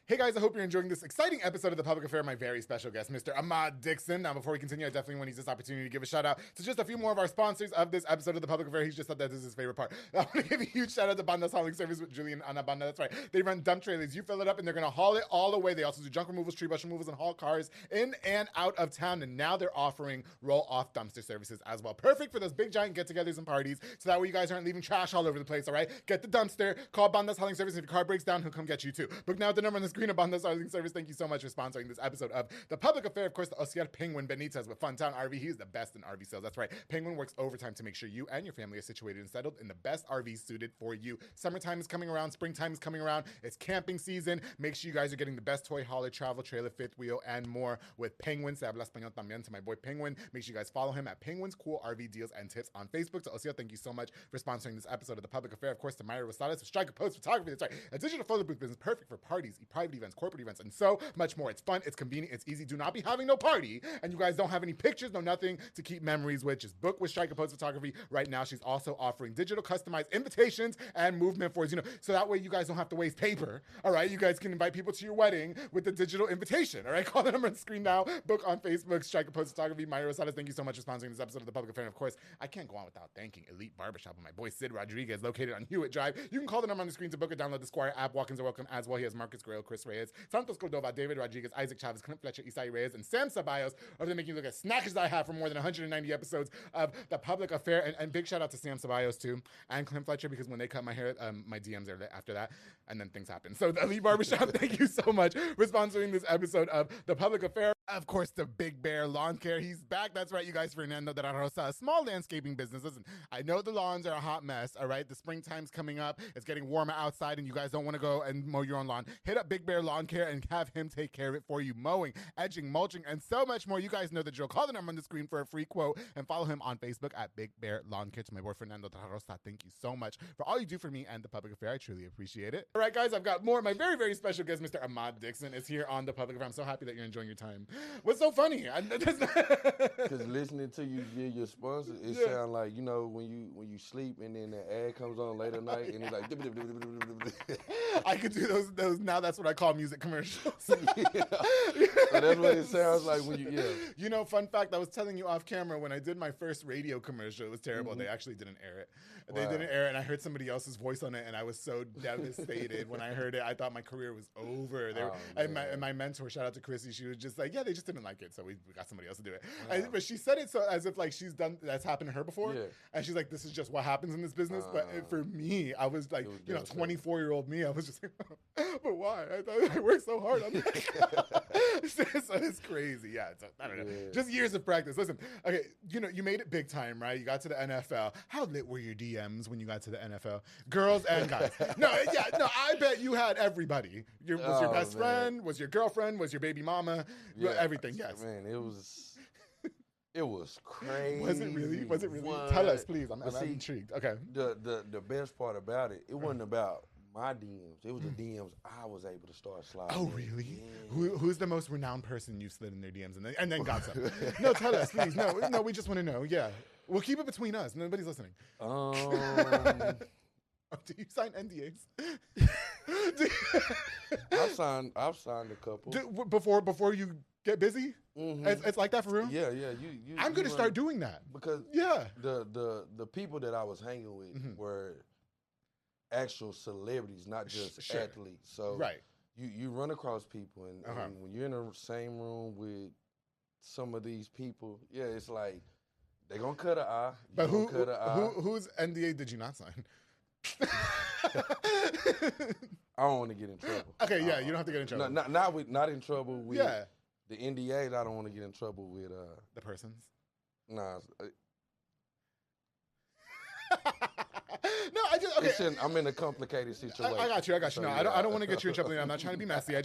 Hey guys, I hope you're enjoying this exciting episode of The Public Affair. My very special guest, Mr. Ahmad Dixon. Now, before we continue, I definitely want to use this opportunity to give a shout out to just a few more of our sponsors of this episode of The Public Affair. He's just said that this is his favorite part. I want to give a huge shout out to Banda's Hauling Service with Julie and Ana Banda. That's right. They run dump trailers. You fill it up and they're going to haul it all away. They also do junk removals, tree brush removals, and haul cars in and out of town. And now they're offering roll-off dumpster services as well. Perfect for those big giant get-togethers and parties. So that way you guys aren't leaving trash all over the place, all right? Get the dumpster, call Banda's Hauling Service. If your car breaks down, he'll come get you too. Book now at the number on the screen of Banda's Hauling Service. Thank you so much for sponsoring this episode of The Public Affair. Of course, the Osier Penguin Benitez with Funtown RV. He's the best in RV sales. That's right. Penguin works overtime to make sure you and your family are situated and settled in the best RV suited for you. Summertime is coming around. Springtime is coming around. It's camping season. Make sure you guys are getting the best toy hauler, travel trailer, fifth wheel, and more with Penguin. Se habla español también to my boy Penguin. Make sure you guys follow him at Penguin's Cool RV Deals and Tips on Facebook. So Osier, thank you so much for sponsoring this episode of The Public Affair. Of course, to Myra Rosales with Striker Post Photography. That's right. A digital photo booth business perfect for parties, private events, corporate events, and so much more. It's fun, it's convenient, it's easy. Do not be having no party, and you guys don't have any pictures, no nothing to keep memories with. Just book with Striker Post Photography right now. She's also offering digital customized invitations and movement for so that way you guys don't have to waste paper. All right, you guys can invite people to your wedding with the digital invitation. All right, call the number on the screen now. Book on Facebook, Striker Post Photography. Myra Rosales, thank you so much for sponsoring this episode of The Public Affair. And of course, I can't go on without thanking Elite Barbershop and my boy Sid Rodriguez, located on Hewitt Drive. You can call the number on the screen to book or download the Squire app. Walk-ins are welcome as well. He has Marcus Guerrero, Chris Reyes, Santos Cordova, David Rodriguez, Isaac Chavez, Clint Fletcher, Isai Reyes, and Sam Ceballos are making you look as snack as I have for more than 190 episodes of The Public Affair. And big shout out to Sam Ceballos too and Clint Fletcher, because when they cut my hair, my DMs are after that, and then things happen. So the Elite Barbershop, thank you so much for sponsoring this episode of The Public Affair. Of course, the Big Bear Lawn Care. He's back. That's right, you guys. Fernando de la Rosa, a small landscaping business. Listen, I know the lawns are a hot mess, all right? The springtime's coming up. It's getting warmer outside, and you guys don't want to go and mow your own lawn. Hit up Big Bear Lawn Care and have him take care of it for you. Mowing, edging, mulching, and so much more. You guys know the drill. Call the number on the screen for a free quote and follow him on Facebook at Big Bear Lawn Care. To my boy Fernando de la Rosa, thank you so much for all you do for me and The Public Affair. I truly appreciate it. All right, guys, I've got more. My very, very special guest, Mr. Ahmad Dixon, is here on The Public Affair. I'm so happy that you're enjoying your time. What's so funny? Because listening to you give your sponsor, it sounds like, when you sleep and then the ad comes on late at night and it's like I could do those now. That's what I call music commercials. So that's what it sounds like when Fun fact, I was telling you off camera, when I did my first radio commercial, it was terrible. They actually didn't air it. They didn't air it, and I heard somebody else's voice on it, and I was so devastated when I heard it. I thought my career was over. And my mentor, shout out to Chrissy, she was just like, yeah, they just didn't like it, so we got somebody else to do it. But she said it so as if like that's happened to her before, and she's like, this is just what happens in this business. But for me, I was like, 24-year-old me, I was just like, but why? I worked so hard on that. So it's crazy. Yeah, I don't know. Just years of practice. Listen, okay, you made it big time, right? You got to the NFL. How lit were your DMs when you got to the NFL? Girls and guys. No, I bet you had everybody. Was your best friend? Was your girlfriend? Was your baby mama? Everything, yes. Man, it was crazy. Was it really? What? Tell us, please. I'm intrigued. Okay. The best part about it wasn't about my DMs. It was the DMs I was able to start sliding. Oh, really? Yeah. Who's the most renowned person you slid in their DMs and then got some? No, tell us, please. No, we just want to know. Yeah. We'll keep it between us. Nobody's listening. Do you sign NDAs? I've signed a couple. Before you get busy? Mm-hmm. It's like that for real? Yeah. I'm going to start doing that. Because the people that I was hanging with were actual celebrities, not just athletes. So you run across people, and when you're in the same room with some of these people, it's like they're going to cut an eye. But whose NDA did you not sign? I don't want to get in trouble. Okay, yeah, you don't have to get in trouble. Not in trouble with the NDAs. I don't want to get in trouble with the persons. Nah. No, I'm in a complicated situation. I got you. So, No, yeah. I don't want to get you in trouble. I'm not trying to be messy. I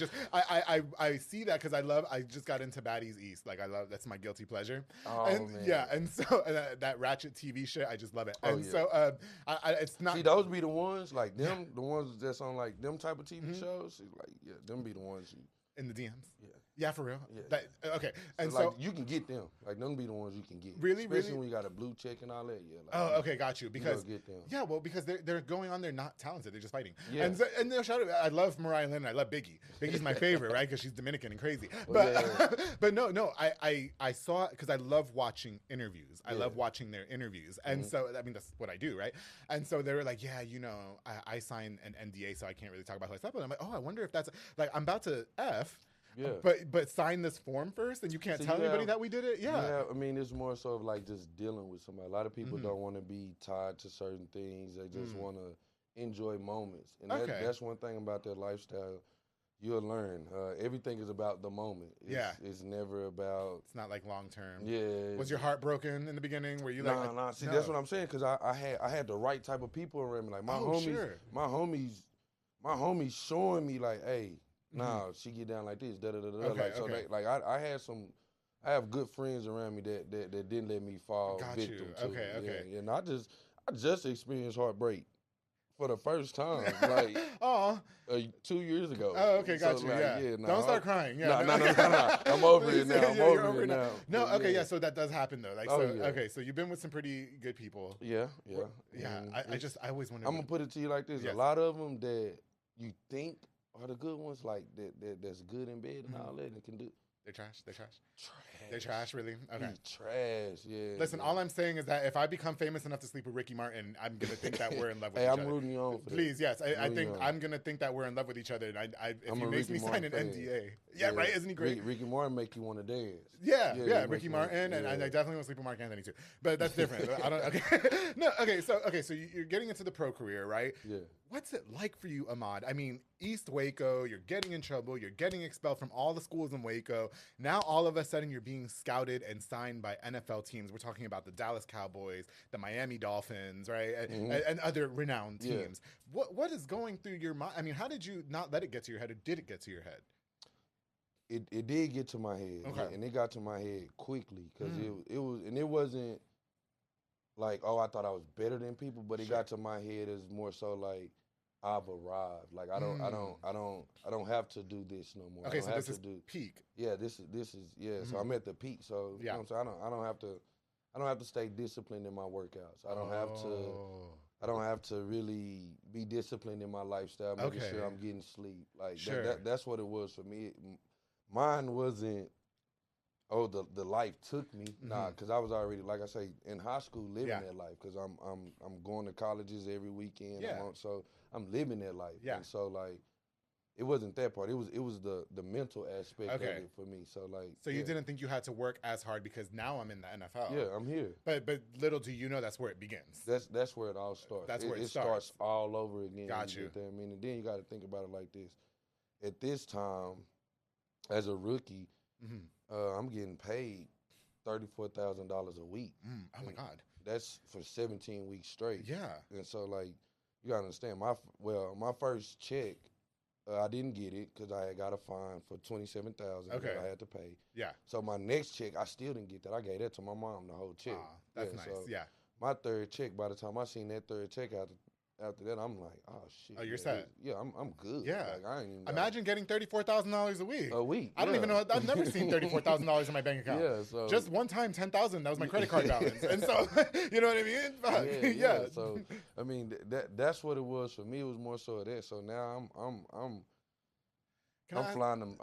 see that because I just got into Baddies East. Like, that's my guilty pleasure. Oh, and, man. Yeah, and so that Ratchet TV shit, I just love it. And so it's not. See, those be the ones, like them, the ones that's on like them type of TV shows. Like, yeah, them be the ones you. In the DMs? Yeah. Yeah, for real? Yeah. Okay. And so, like, you can get them. Like, them be the ones you can get. Really? Especially when you got a blue check and all that. Yeah. Like, okay, got you. Because, get them. Yeah, well, because they're going on there not talented. They're just fighting. Yeah. And they'll shout out, I love Mariah Lynn. I love Biggie. Biggie's my favorite, right? Because she's Dominican and crazy. But no, I saw, because I love watching interviews. I love watching their interviews. And so, I mean, that's what I do, right? And so they were like, yeah, I signed an NDA, so I can't really talk about stuff. But I'm like, oh, I wonder if that's, like, I'm about to F. Yeah. But sign this form first, and you can't tell anybody that we did it? Yeah. I mean, it's more so of like just dealing with somebody. A lot of people don't want to be tied to certain things. They just want to enjoy moments. And that's one thing about their lifestyle. You'll learn. Everything is about the moment. It's never about... It's not like long term. Yeah. Was your heart broken in the beginning? Were you like... Nah. See, that's what I'm saying, because I had the right type of people around me. Like, my homies showing me, like, hey... Nah, she get down like this, I have good friends around me that didn't let me fall victim to. Okay. Yeah, and I just experienced heartbreak for the first time, like 2 years ago. Oh, okay, got you. Like, Don't start crying. Yeah, no. I'm over it now. I'm over it now. No, okay, yeah. So that does happen though. Like, okay, so you've been with some pretty good people. Yeah. I always wonder. I'm gonna put it to you like this: a lot of them that you think are the good ones, like that's good in bed and all that, and can do. They're trash. They're trash, really? Okay. Trash, yeah. Listen, all I'm saying is that if I become famous enough to sleep with Ricky Martin, I'm going to think that we're in love with each other. I'm rooting you on for that. Please, yes. I think I'm going to think that we're in love with each other. And if he makes me sign an NDA. Yeah, right? Isn't he great? Ricky Martin make you want to dance. Yeah. Ricky Martin. And I definitely want to sleep with Mark Anthony, too. But that's different. So you're getting into the pro career, right? Yeah. What's it like for you, Ahmad? I mean, East Waco, you're getting in trouble. You're getting expelled from all the schools in Waco. Now, all of a sudden, you're being scouted and signed by NFL teams. We're talking about the Dallas Cowboys, the Miami Dolphins, right? And other renowned teams. What is going through your mind? I mean, how did you not let it get to your head, or did it get to your head? It did get to my head. Okay. And it got to my head quickly, because it wasn't like, oh, I thought I was better than people, but it got to my head as more so like, I've arrived. Like, I don't have to do this no more. Okay, so this is peak. Yeah, this is. So I'm at the peak. So you know what I'm saying? I don't have to stay disciplined in my workouts. I don't have to really be disciplined in my lifestyle, making sure I'm getting sleep. Like that's what it was for me. Mine wasn't, oh, the life took me. Nah, because I was already, like I say, in high school living that life, because I'm going to colleges every weekend. So I'm living that life. Yeah. And so, like, it wasn't that part. It was the mental aspect of it for me. So, like, so you didn't think you had to work as hard because now I'm in the NFL. Yeah, I'm here. But little do you know that's where it begins. That's where it all starts. That's where it starts all over again. Got you. I mean, and then you got to think about it like this. At this time, as a rookie, I'm getting paid $34,000 a week. Oh my God. That's for 17 weeks straight. Yeah. And so, like, you gotta understand, my first check, I didn't get it because I had got a fine for $27,000 that I had to pay. Yeah. So my next check, I still didn't get that. I gave that to my mom, the whole check. That's nice. So my third check, by the time I seen that third check after that, I'm like, oh shit. Oh, you're set. Yeah, I'm good. Yeah. Like, I ain't even imagine getting $34,000 a week. A week. I don't even know. I've never seen $34,000 in my bank account. Yeah. So just one time, $10,000. That was my credit card balance. And so, you know what I mean? Yeah. So I mean, that's what it was for me. It was more so of that. So now I'm flying them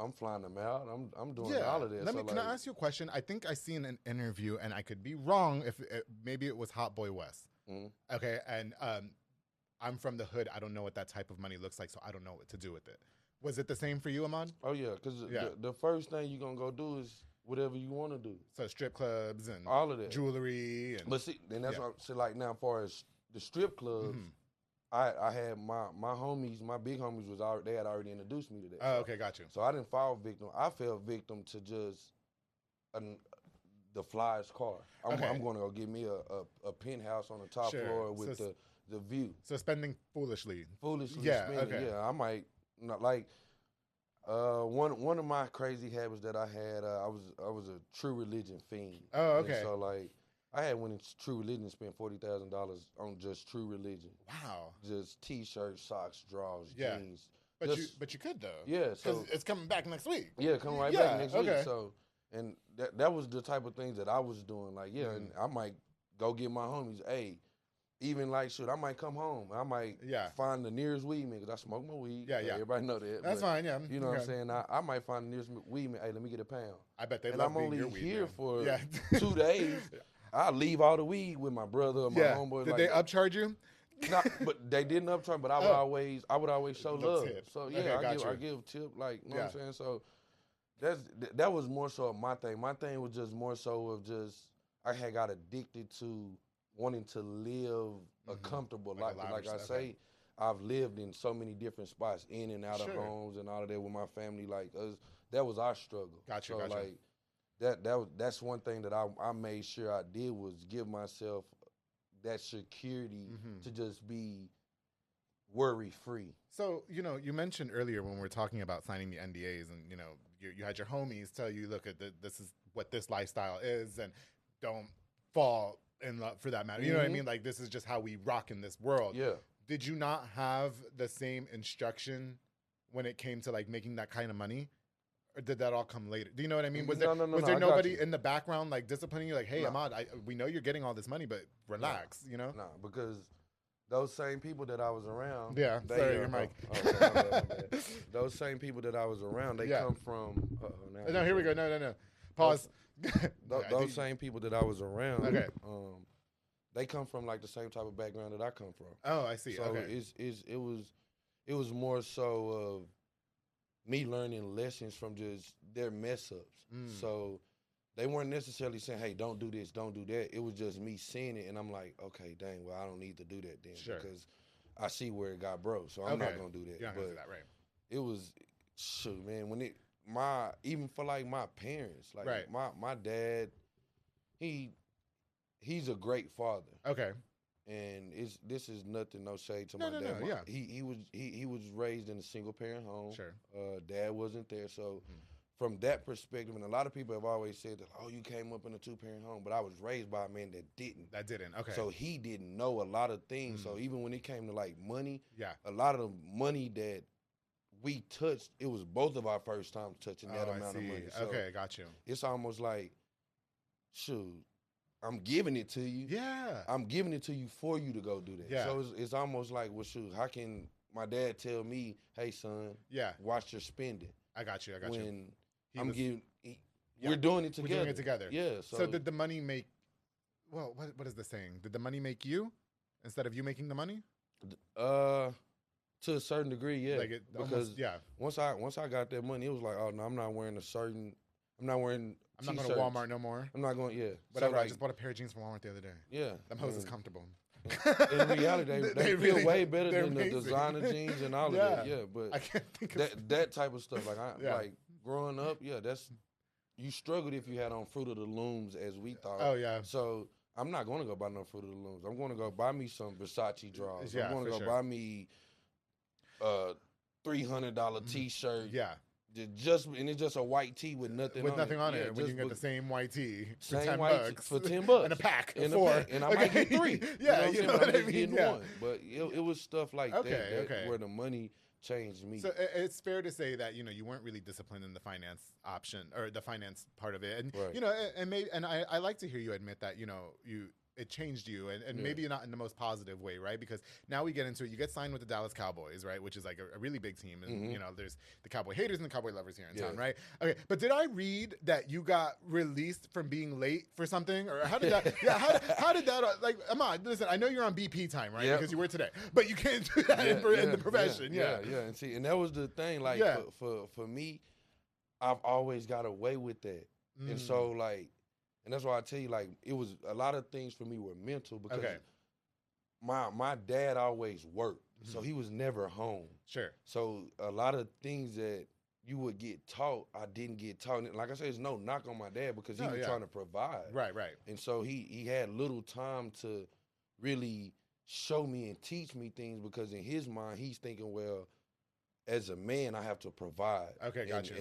out. I'm doing all of this. Can I ask you a question? I think I seen an interview, and I could be wrong. Maybe it was Hot Boy West. Okay, and I'm from the hood. I don't know what that type of money looks like, so I don't know what to do with it. Was it the same for you, Ahmad? Oh, yeah, because the first thing you're going to go do is whatever you want to do. So strip clubs and all of that. Jewelry. And but see, then that's what I'm saying, like now, as far as the strip clubs, I had my homies, my big homies they had already introduced me to that. Oh, okay, got you. So I didn't fall victim. I fell victim to just the flyest car. I'm going to go get me a penthouse on the top floor with the view. So spending foolishly. Yeah, spending. Okay. Yeah, I might not like. One of my crazy habits that I had, I was a True Religion fiend. Oh, okay. And so like I had went into True Religion and spent $40,000 on just True Religion. Wow. Just t-shirts, socks, drawers, jeans. But you could though. Yeah, so it's coming back next week. Yeah, coming right back next week. So and that was the type of things that I was doing. Like and I might go get my homies. Hey. Even like, I might come home. I might find the nearest weed man because I smoke my weed. Yeah. Everybody know that. That's fine, yeah. You know what I'm saying? I might find the nearest weed man. Hey, let me get a pound. I bet they and love I'm only your weed, here man. for 2 days. I leave all the weed with my brother or my homeboy. Did they upcharge you? No, but they didn't upcharge. But I would always show love. Tip. So I give tip. Like, you know what I'm saying? So that was more so my thing. My thing was just more so of just I had got addicted to wanting to live a comfortable life. Like I say, I've lived in so many different spots, in and out of homes and all of that with my family. Like that was our struggle. Gotcha. Like that's one thing that I made sure I did was give myself that security to just be worry free. So you mentioned earlier when we were talking about signing the NDAs, and you had your homies tell you, look, this is what this lifestyle is, and don't fall in love for that matter. You know what I mean? Like, this is just how we rock in this world. Yeah. Did you not have the same instruction when it came to like making that kind of money? Or did that all come later? Do you know what I mean? Was there nobody in the background like disciplining you? Like, hey, Ahmad, we know you're getting all this money, but relax, No, because those same people that I was around. Yeah, sorry, your mic. My bad. Those same people that I was around, they come from. No, here we go. No. Pause. Those same people that I was around, they come from like the same type of background that I come from. Oh, I see. So okay. it was more so of me learning lessons from just their mess ups. So they weren't necessarily saying, "Hey, don't do this, don't do that." It was just me seeing it, and I'm like, "Okay, dang, well, I don't need to do that then because I see where it got broke, so I'm not gonna do that." You're not gonna do that, right? It was man, when it. Even for like my parents, like my dad, he's a great father. Okay. And this is nothing, no shade to my dad. He was raised in a single parent home. Sure. Dad wasn't there, so from that perspective, and a lot of people have always said that, oh, you came up in a 2-parent home, but I was raised by a man that didn't. Okay. So he didn't know a lot of things. So even when it came to like money, a lot of the money that we touched, it was both of our first times touching that amount of money. So okay, got you. It's almost like, shoot, I'm giving it to you. Yeah. I'm giving it to you for you to go do that. Yeah. So it's almost like, well, shoot, how can my dad tell me, hey, son, watch your spending? I got you. When we're doing it together. We're doing it together. Yeah. So did the money make, well, what is the saying? Did the money make you instead of you making the money? To a certain degree, yeah. Like it because almost, once I got that money, it was like, oh no, I'm not wearing I'm not going to Walmart no more. I'm not going, Whatever, so I just bought a pair of jeans from Walmart the other day. Yeah. Them hoes is comfortable. In reality, they feel really, way better than the designer jeans and all of that. Yeah, but I can't think of that type of stuff. Like like growing up, you struggled if you had on Fruit of the Looms as we thought. Oh yeah. So I'm not going to go buy no Fruit of the Looms. I'm going to go buy me some Versace drawers. I'm going to go buy me $300 T-shirt. Yeah. And it's just a white tee with nothing on it. When you can get the same white tee for $10 for $10 and a pack and of 4, and I might get 3. You know what I mean? One. But it was stuff like that where the money changed me. So it's fair to say that you weren't really disciplined in the finance option or the finance part of it, and I like to hear you admit that it changed you, and maybe not in the most positive way, right? Because now we get into it. You get signed with the Dallas Cowboys, right? Which is like a really big team. And, there's the Cowboy haters and the Cowboy lovers here in town, right? Okay, but did I read that you got released from being late for something? Or how did that, how did that, like, Ahmad, listen, I know you're on BP time, right? Because you were today. But you can't do that in the profession. Yeah. And see, and that was the thing, like, for me, I've always got away with that. And so, like, and that's why I tell you, like, it was a lot of things for me were mental because my dad always worked, so he was never home. Sure. So a lot of things that you would get taught, I didn't get taught. And like I said, it's no knock on my dad because he was trying to provide. Right. And so he had little time to really show me and teach me things because in his mind, he's thinking, well, as a man, I have to provide. Okay, gotcha.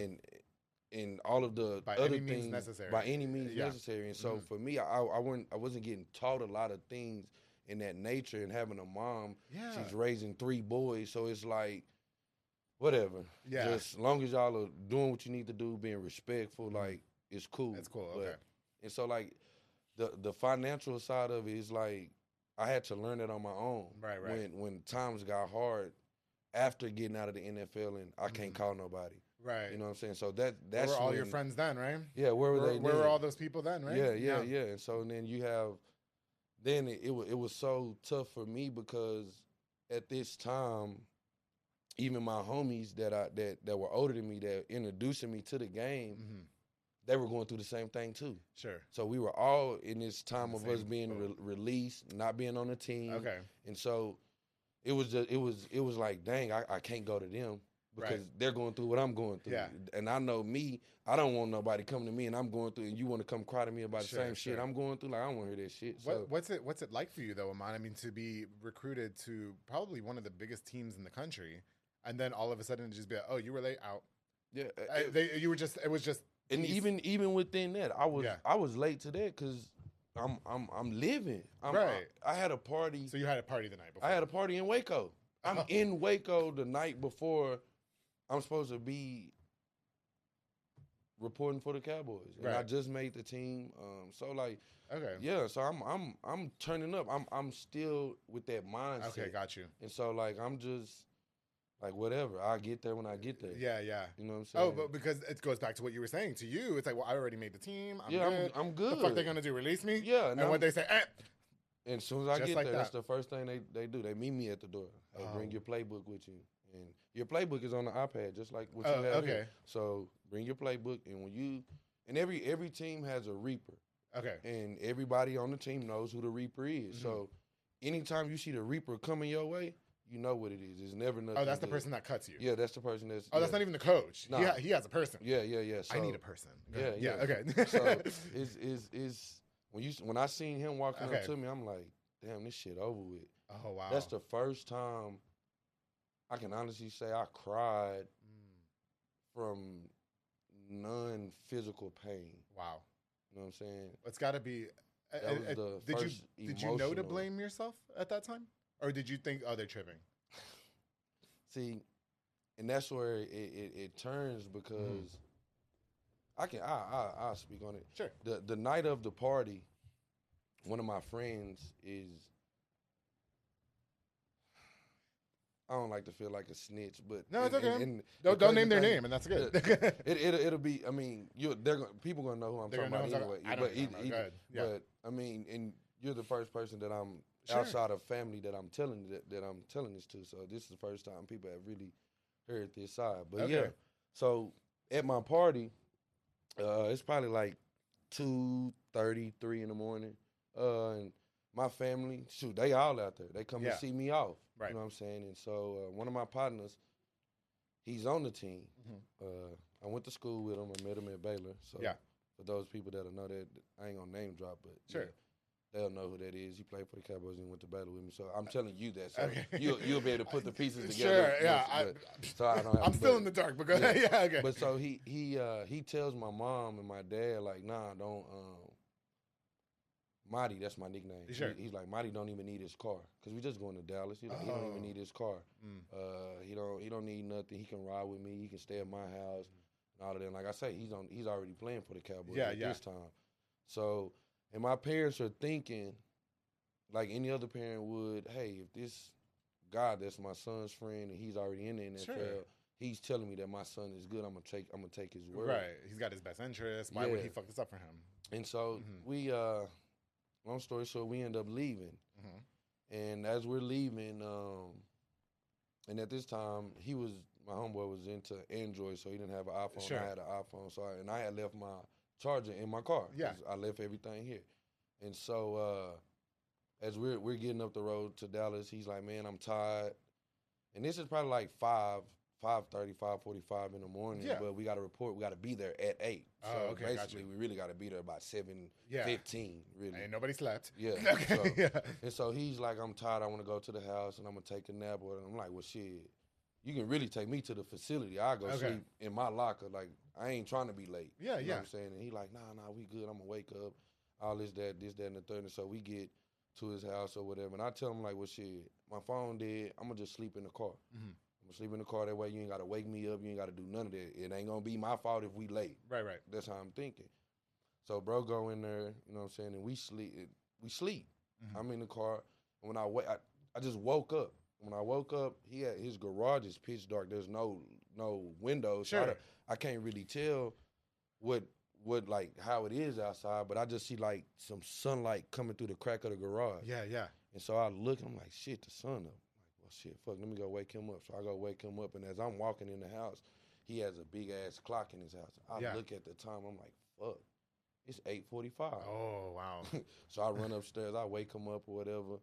And all of the by other any things means necessary. By any means necessary. And so for me, I wasn't getting taught a lot of things in that nature. And having a mom, she's raising 3 boys, so it's like, whatever. Yeah. Just as long as y'all are doing what you need to do, being respectful, like, it's cool. It's cool, okay. And so, like, the financial side of it is, like, I had to learn it on my own. Right. When times got hard after getting out of the NFL and I can't call nobody. Right. You know what I'm saying? So that's where were all your friends then, right? Yeah, where were they? Where were all those people then, right? Yeah. And so then you have, then it was so tough for me because at this time, even my homies that were older than me that introducing me to the game, they were going through the same thing too. Sure. So we were all in this time of us being released, not being on the team. Okay. And so it was like, dang, I can't go to them because they're going through what I'm going through. Yeah. And I know me, I don't want nobody coming to me and I'm going through and you want to come cry to me about the same shit I'm going through. Like, I don't want to hear that shit. What's it like for you though, Ahmad? I mean, to be recruited to probably one of the biggest teams in the country, and then all of a sudden just be like, oh, you were late, out. Yeah. It was just. And even within that, I was late to that because I'm living. I had a party. So you had a party the night before. I had a party in Waco. I'm in Waco the night before I'm supposed to be reporting for the Cowboys. And I just made the team. So like, so I'm turning up. I'm still with that mindset. Okay, got you. And so like I'm just like, whatever. I'll get there when I get there. Yeah. You know what I'm saying? Oh, but because it goes back to what you were saying. To you, it's like, well, I already made the team. I'm good. The fuck they gonna do? Release me? Yeah. And what they say, And as soon as I get there, that's the first thing they do. They meet me at the door. Hey, bring your playbook with you. And your playbook is on the iPad, just like what you have here. So bring your playbook, and every team has a reaper. Okay. And everybody on the team knows who the reaper is. So anytime you see the reaper coming your way, you know what it is. It's never nothing. Oh, that's the person that cuts you. Yeah, that's the person that's. Oh, that's not even the coach. Nah. He has a person. Yeah. So, I need a person. Yeah. Okay. So is when I seen him walking up to me, I'm like, damn, this shit over with. Oh wow. That's the first time I can honestly say I cried from non-physical pain. Wow. You know what I'm saying? It's got to be. That was the first did you know to blame yourself at that time? Or did you think, oh, they're tripping? See, and that's where it turns because I'll speak on it. Sure. The night of the party, one of my friends is, I don't like to feel like a snitch, but no, it's okay. Don't name their name, and that's good. It'll be. I mean, people gonna know who I'm talking about anyway. But I mean, and you're the first person that I'm. Sure. Outside of family that I'm telling this to, so this is the first time people have really heard this side. But so at my party, it's probably like 2:30, 3 in the morning, and my family, they all out there. They come to see me off. Right. You know what I'm saying? And so one of my partners, he's on the team. I went to school with him. I met him at Baylor. So for those people that'll know that, I ain't gonna name drop, but sure. They'll know who that is. He played for the Cowboys and went to Baylor with me. So I'm telling you that. So you'll be able to put the pieces together. Sure, yeah. I'm still in the dark, but go ahead. Yeah, okay. But so he tells my mom and my dad, like, nah, don't, Marty, that's my nickname. Sure. He's like, Marty don't even need his car. Because we just going to Dallas. He's like, he don't even need his car. He don't need nothing. He can ride with me. He can stay at my house and all of that. And like I say, he's already playing for the Cowboys at this time. So... And my parents are thinking, like any other parent would, hey, if this guy that's my son's friend and he's already in the NFL, he's telling me that my son is good, I'm gonna take his word. Right. He's got his best interest. Why would he fuck this up for him? And so we, long story short, we end up leaving. And as we're leaving, and at this time, my homeboy was into Android, so he didn't have an iPhone. Sure. I had an iPhone, so I had left my charger in my car. Yeah. I left everything here. And so as we're getting up the road to Dallas, he's like, man, I'm tired. And this is probably like 5:30, 5:45 in the morning. Yeah. But we got to report. We got to be there at 8. Oh, so okay, basically, we really got to be there about 7:15. Really. Ain't nobody slept. Yeah. Okay. So, Yeah. And so he's like, I'm tired. I want to go to the house and I'm gonna take a nap. And I'm like, well, shit. You can really take me to the facility. I go sleep in my locker. Like, I ain't trying to be late. Yeah, you know what I'm saying? And he like, nah, we good. I'm going to wake up. All this, that, and the third. And so we get to his house or whatever. And I tell him, like, well, shit, my phone dead. I'm going to just sleep in the car. I'm going to sleep in the car. That way you ain't got to wake me up. You ain't got to do none of that. It ain't going to be my fault if we late. Right. That's how I'm thinking. So, bro, go in there, you know what I'm saying? And we sleep. I'm in the car. And when I just woke up. When I woke up, his garage is pitch dark. There's no windows. Sure. So I can't really tell what like how it is outside, but I just see like some sunlight coming through the crack of the garage. Yeah. And so I look, I'm like, shit, the sun up. I'm like, well, shit, fuck, let me go wake him up. So I go wake him up, and as I'm walking in the house, he has a big ass clock in his house. I look at the time, I'm like, fuck, it's 8:45. Oh, wow. So I run upstairs, I wake him up or whatever.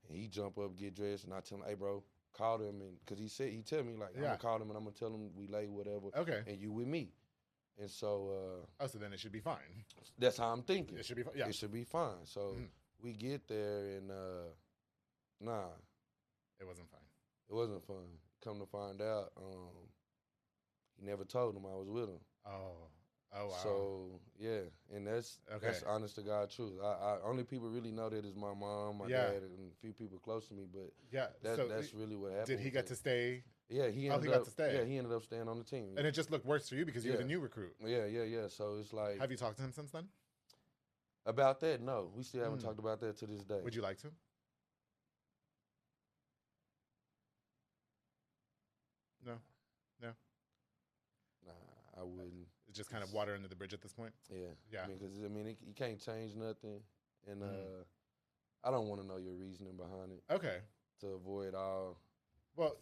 And he jump up, get dressed, and I tell him, hey, bro, call him. Because he tell me, like, I'm going to call him, and I'm going to tell him we late, whatever. Okay. And you with me. And so. So then it should be fine. That's how I'm thinking. It should be fine. Yeah. It should be fine. So we get there, and nah. It wasn't fine. It wasn't fun. Come to find out, he never told him I was with him. Oh, wow. So, yeah, and that's honest to God truth. I only people really know that is my mom, my dad, and a few people close to me, but that's really what happened. Did he get to stay? Yeah, he got to stay. Yeah, he ended up staying on the team. And it just looked worse for you because you're the new recruit. Yeah. So it's like... Have you talked to him since then? About that, no. We still haven't talked about that to this day. Would you like to? No? Nah, I wouldn't. It's just kind of water under the bridge at this point? Yeah. Because, you can't change nothing. And I don't want to know your reasoning behind it. Okay. To avoid all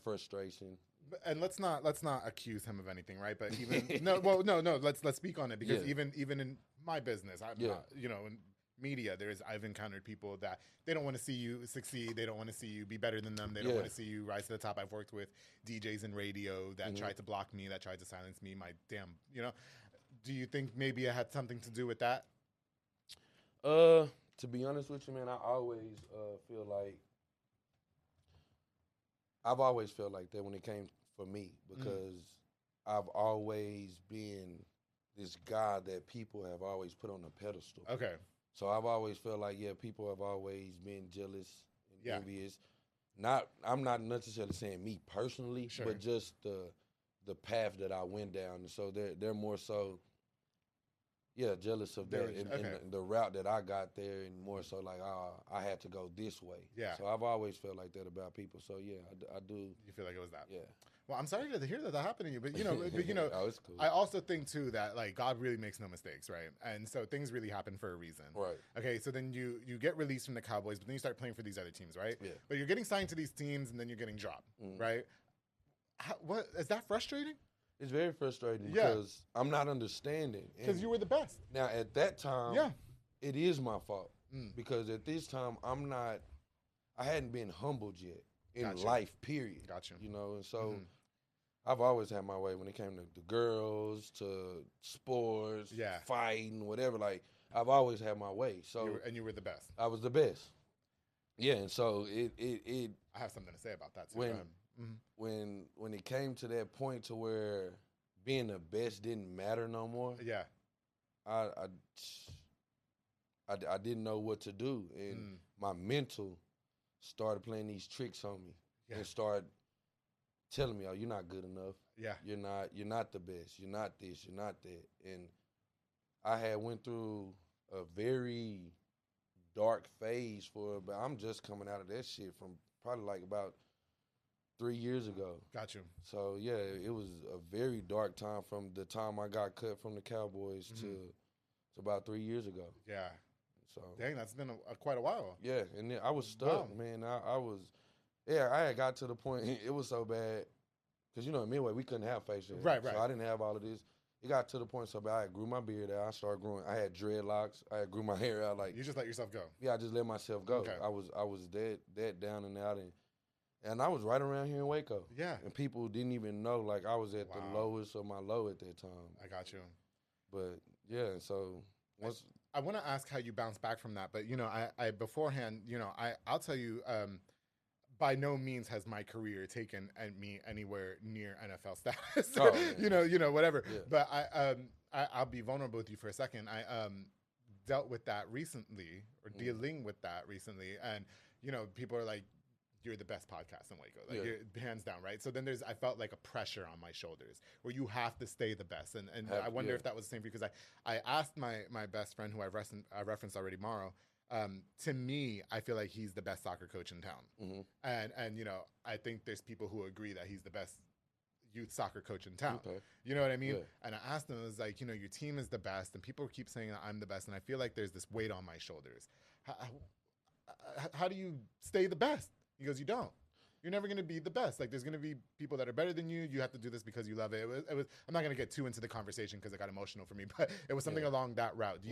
frustration. And let's not accuse him of anything, right? But even no. Let's speak on it because even in my business, I'm not, in media, I've encountered people that they don't want to see you succeed. They don't want to see you be better than them. They don't want to see you rise to the top. I've worked with DJs in radio that tried to block me, that tried to silence me. My damn, Do you think maybe it had something to do with that? To be honest with you, man, I've always felt like that when it came for me because I've always been this guy that people have always put on a pedestal. Okay. So I've always felt like, people have always been jealous and envious. I'm not necessarily saying me personally, but just the path that I went down. And so they're more so, jealous of that and the route that I got there, and more so like, I had to go this way. Yeah. So I've always felt like that about people. So I do. You feel like it was that? Yeah. Well, I'm sorry to hear that happened to you, but oh, it's cool. I also think too that like God really makes no mistakes, right? And so things really happen for a reason. Right. Okay, so then you get released from the Cowboys, but then you start playing for these other teams, right? Yeah. But you're getting signed to these teams, and then you're getting dropped, right? What is that frustrating? It's very frustrating because I'm not understanding. Because you were the best. Now, at that time, it is my fault. Because at this time, I hadn't been humbled yet in life, period. Gotcha. And so I've always had my way when it came to the girls, to sports, fighting, whatever. Like, I've always had my way. So you were the best. I was the best. Yeah, and so it I have something to say about that, too. When it came to that point to where being the best didn't matter no more, I didn't know what to do, and my mental started playing these tricks on me and started telling me, "Oh, you're not good enough. Yeah, you're not the best. You're not this. You're not that." And I had went through a very dark phase but I'm just coming out of that shit from probably like about 3 years ago. Got you. So, it was a very dark time from the time I got cut from the Cowboys to about 3 years ago. Yeah. So dang, that's been quite a while. Yeah, and then I was stuck, man. I was, I had got to the point, it was so bad, because, in Midway, we couldn't have facial hair. Right. So I didn't have all of this. it got to the point so bad I grew my beard out. I started growing. I had dreadlocks. I grew my hair out. Like you just let yourself go. Yeah, I just let myself go. Okay. I was that down and out, and I was right around here in Waco. Yeah. And people didn't even know like I was at the lowest of my low at that time. I got you. But yeah, so once I want to ask how you bounce back from that, but I beforehand, I'll tell you. By no means has my career taken me anywhere near NFL status. Oh, whatever. Yeah. But I'll be vulnerable with you for a second. I dealt with that recently, or dealing with that recently, and people are like, "You're the best podcast in Waco, like you're hands down, right?" So then I felt like a pressure on my shoulders where you have to stay the best, and I wonder if that was the same for you, because I asked my best friend, who I referenced already, Morrow. To me, I feel like he's the best soccer coach in town. Mm-hmm. And I think there's people who agree that he's the best youth soccer coach in town. Okay. You know what I mean? Yeah. And I asked him, I was like, your team is the best, and people keep saying that I'm the best, and I feel like there's this weight on my shoulders. How do you stay the best? He goes, you don't. You're never going to be the best. Like, there's going to be people that are better than you. You have to do this because you love it. It was I'm not going to get too into the conversation because it got emotional for me, but it was something along that route. Do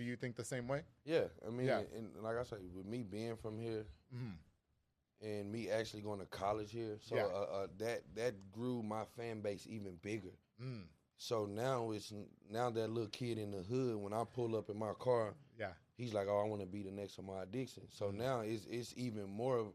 you think the same way? Yeah. I mean, and like I say, with me being from here and me actually going to college here, so that grew my fan base even bigger. So now that little kid in the hood, when I pull up in my car, he's like, oh, I want to be the next Ahmad Dixon. So now it's even more of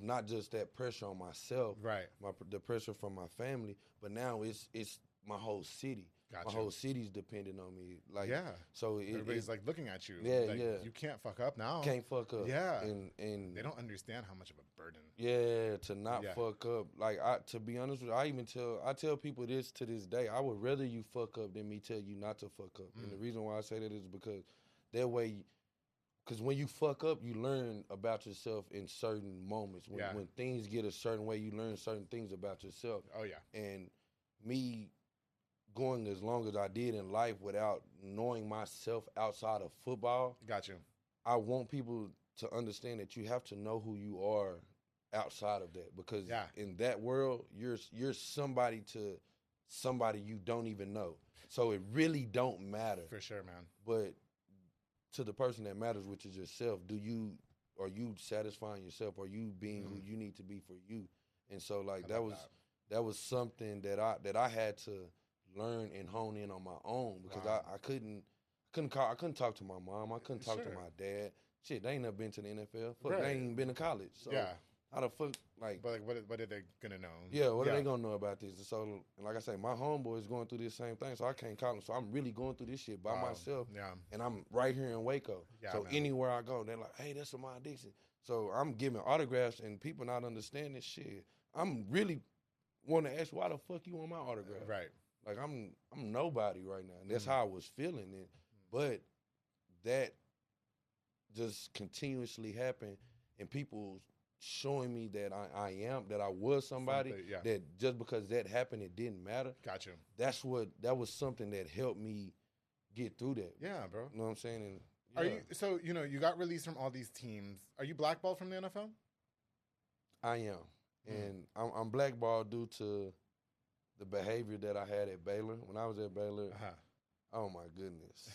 not just that pressure on myself, right? The pressure from my family, but now it's my whole city. Gotcha. My whole city's dependent on me. Like, so everybody's like looking at you. Yeah, like, you can't fuck up now. Can't fuck up. Yeah, and they don't understand how much of a burden. Yeah, to not fuck up. Like, to be honest with you, I tell people this to this day. I would rather you fuck up than me tell you not to fuck up. And the reason why I say that is because that way. Because when you fuck up, you learn about yourself in certain moments. When things get a certain way, you learn certain things about yourself. Oh, yeah. And me going as long as I did in life without knowing myself outside of football. Got you. I want people to understand that you have to know who you are outside of that. Because in that world, you're somebody to somebody you don't even know. So it really don't matter. For sure, man. But to the person that matters, which is yourself, are you satisfying yourself? Are you being who you need to be for you? And so, like, that was something that I had to learn and hone in on my own, because I couldn't talk to my mom. I couldn't talk to my dad. Shit, they ain't never been to the NFL. Fuck, they ain't even been to college. So how the fuck, like... But, like, what are they going to know? Yeah, what are they going to know about this? And so, like I say, my homeboy is going through this same thing, so I can't call him. So I'm really going through this shit by myself. Yeah. And I'm right here in Waco. Yeah, so anywhere I go, they're like, hey, that's Ahmad Dixon. So I'm giving autographs, and people not understanding shit. I'm really want to ask, why the fuck you want my autograph? Right. Like, I'm nobody right now. And that's how I was feeling it. But that just continuously happened, and people showing me that I was somebody, that just because that happened, it didn't matter. Gotcha. That was something that helped me get through that. Yeah, bro. You know what I'm saying? And, Are you, so, you got released from all these teams. Are you blackballed from the NFL? I am. And I'm blackballed due to the behavior that I had at Baylor. When I was at Baylor, oh my goodness.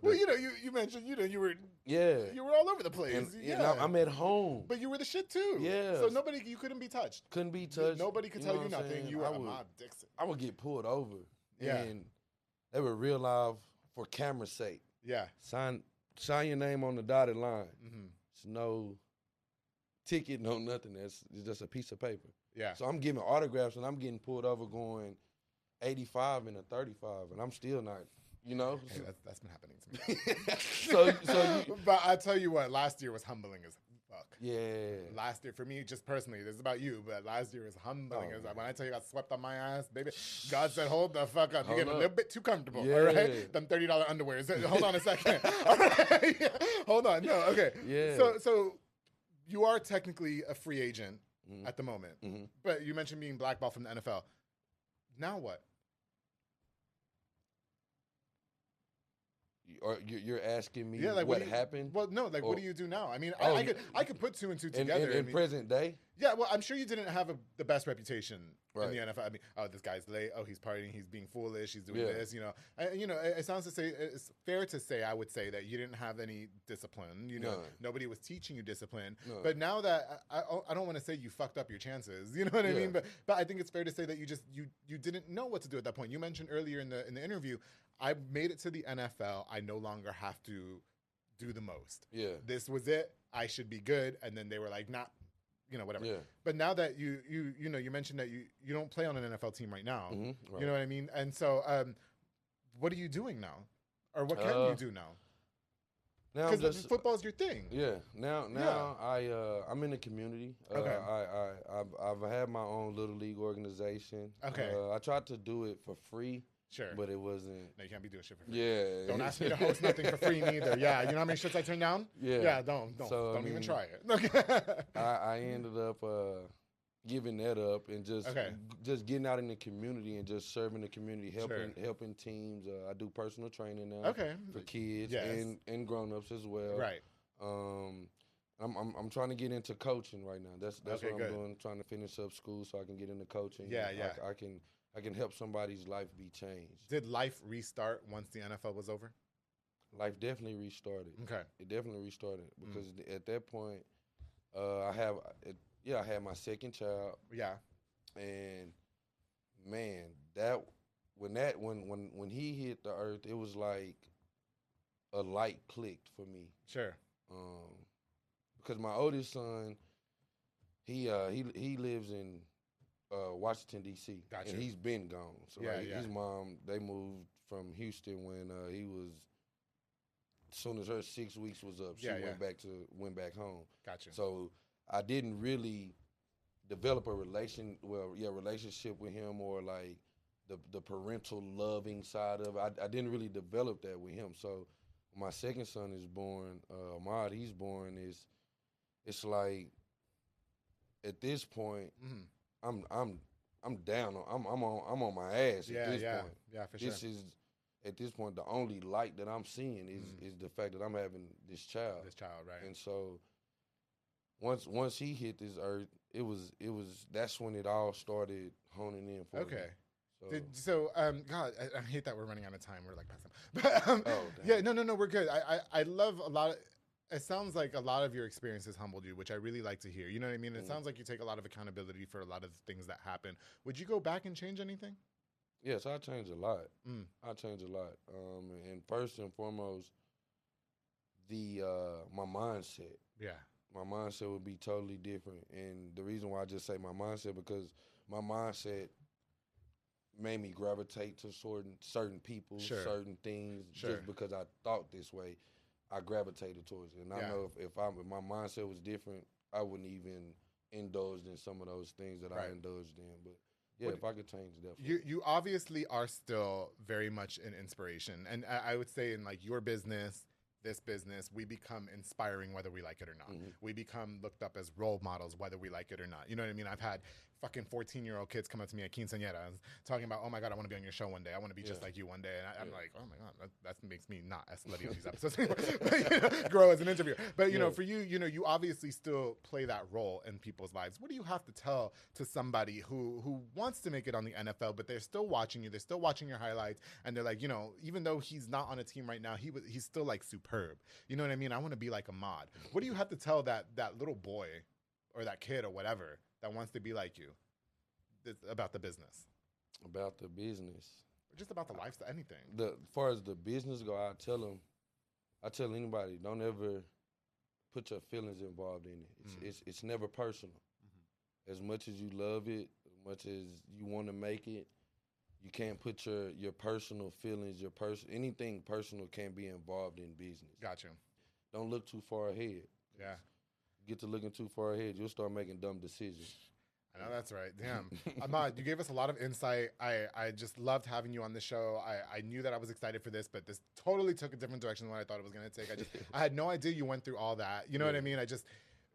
Well, you mentioned, you were all over the place. And I'm at home. But you were the shit too. Yeah. So you couldn't be touched. Couldn't be touched. Nobody could tell you nothing. You were Ahmad Dixon. I would get pulled over. Yeah. And they would real live for camera's sake. Yeah. Sign your name on the dotted line. Mm-hmm. It's no ticket, no nothing. It's just a piece of paper. Yeah. So I'm giving autographs, and I'm getting pulled over going 85 and a 35, and I'm still not, Hey, that's been happening to me. But I tell you what, last year was humbling as fuck. Yeah. Last year, for me, just personally, this is about you, but last year was humbling as when I tell you I got swept on my ass, baby, God said, hold the fuck up. You're getting a little bit too comfortable, all right? Them $30 underwears. Hold on a second. All right? Hold on. No, okay. Yeah. So you are technically a free agent at the moment, but you mentioned being blackballed from the NFL. Now what? Or you're asking me like what happened? Well, no, like what do you do now? I mean, I could put two and two in together. present day. Yeah, well, I'm sure you didn't have the best reputation right. in the NFL. I mean, oh, this guy's late. Oh, he's partying. He's being foolish. He's doing this. You know, it's fair to say. I would say that you didn't have any discipline. You know, nobody was teaching you discipline. No. But now that I don't want to say you fucked up your chances. You know what I mean? But I think it's fair to say that you didn't know what to do at that point. You mentioned earlier in the interview, I made it to the NFL. I no longer have to do the most. Yeah, this was it. I should be good. And then they were like, nah. You know, whatever. Yeah. But now that you mentioned that you don't play on an NFL team right now. Mm-hmm, right. You know what I mean? And so, what are you doing now, or what can you do now? Now, because football's your thing. Yeah. Now, I'm in the community. Okay. I've had my own little league organization. Okay. I tried to do it for free. Sure. But it wasn't. No, you can't be doing shit for free. Yeah. Don't ask me to host nothing for free neither. Yeah. You know how many shits I turned down? Yeah. Yeah, don't even try it. Okay. I ended up giving that up and just getting out in the community and just serving the community, helping teams. I do personal training now for kids and grown-ups as well. Right. I'm trying to get into coaching right now. That's what I'm doing, trying to finish up school so I can get into coaching. Yeah. I can help somebody's life be changed. Did life restart once the NFL was over? Life definitely restarted. Okay. It definitely restarted because at that point, I had my second child. Yeah. And man, when he hit the earth, it was like a light clicked for me. Sure. Because my oldest son, he lives in Washington, D.C. Gotcha. And he's been gone. So his mom, they moved from Houston when he was, as soon as her 6 weeks was up, she went back home. Gotcha. So I didn't really develop a relationship with him, or like the parental loving side of it. I didn't really develop that with him. So when my second son is born, Ahmad, he's born, it's like at this point, I'm down. I'm on my ass at this point. Yeah, for sure. This is at this point the only light that I'm seeing is the fact that I'm having this child. Right. And so once he hit this earth, it was that's when it all started honing in for me. Okay. God, I hate that we're running out of time. We're like past time. But no, we're good. I love a lot of. It sounds like a lot of your experiences humbled you, which I really like to hear. You know what I mean? It sounds like you take a lot of accountability for a lot of things that happen. Would you go back and change anything? Yes, I change a lot. I change a lot. And first and foremost, my mindset. Yeah. My mindset would be totally different. And the reason why I just say my mindset, because my mindset made me gravitate to certain people, certain things, just because I thought this way. I gravitated towards it. And I know if my mindset was different, I wouldn't even indulge in some of those things that I indulged in. But if I could change, definitely. You obviously are still very much an inspiration. And I would say in like your business, this business, we become inspiring whether we like it or not. Mm-hmm. We become looked up as role models whether we like it or not. You know what I mean? I've had fucking 14-year-old kids come up to me at quinceañeras talking about, oh my God, I want to be on your show one day. I want to be just like you one day. And I'm like, oh my God, that makes me not as slutty on these episodes anymore. But, grow as an interviewer. But, for you, you obviously still play that role in people's lives. What do you have to tell to somebody who wants to make it on the NFL, but they're still watching you, they're still watching your highlights, and they're like, even though he's not on a team right now, he's still like superb. You know what I mean? I want to be like Ahmad. What do you have to tell that little boy or that kid or whatever that wants to be like you about the business? About the business. Or just about the lifestyle, anything. As far as the business go, I tell anybody, don't ever put your feelings involved in it. It's never personal. Mm-hmm. As much as you love it, as much as you want to make it, you can't put your personal feelings, anything personal can't be involved in business. Gotcha. Don't look too far ahead. Yeah. Get to looking too far ahead, you'll start making dumb decisions. I know that's right. Damn. Ahmad, you gave us a lot of insight. I just loved having you on the show. I knew that I was excited for this, but this totally took a different direction than what I thought it was going to take. I had no idea you went through all that. You know what I mean?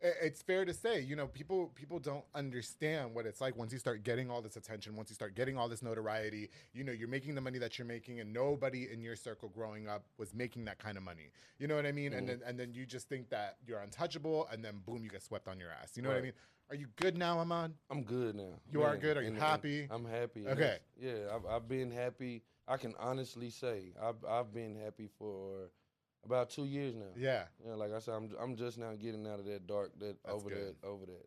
It's fair to say, you know, people don't understand what it's like once you start getting all this attention, once you start getting all this notoriety. You know, you're making the money that you're making, and nobody in your circle growing up was making that kind of money. You know what I mean? Mm-hmm. And then you just think that you're untouchable, and then boom, you get swept on your ass. You know what I mean? Are you good now, Ahmad? I'm good now. You are good? Are you happy? I'm happy. Okay. Yeah, I've been happy. I can honestly say I've been happy for about 2 years now. Yeah. Yeah, like I said, I'm just now getting out of that dark over that.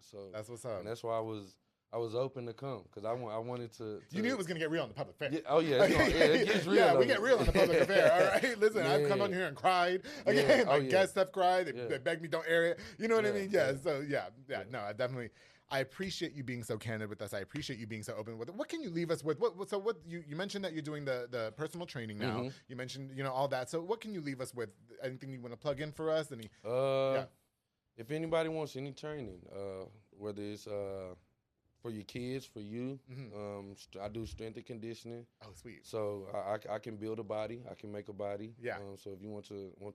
So that's what's up. And that's why I was open to come because I wanted to. You knew it was gonna get real on the public affair. Yeah, oh yeah, it gets real. Yeah, we get real on the public affair. All right, listen, I've come on here and cried again. My guests have cried. They begged me don't air it. You know what I mean? Yeah. So yeah. No, I appreciate you being so candid with us. I appreciate you being so open with it. What can you leave us with? What you mentioned that you're doing the personal training now. Mm-hmm. You mentioned, you know, all that. So what can you leave us with? Anything you want to plug in for us? If anybody wants any training, whether it's for your kids, for you, I do strength and conditioning. Oh, sweet. So I can build a body. I can make a body. Yeah. So if you want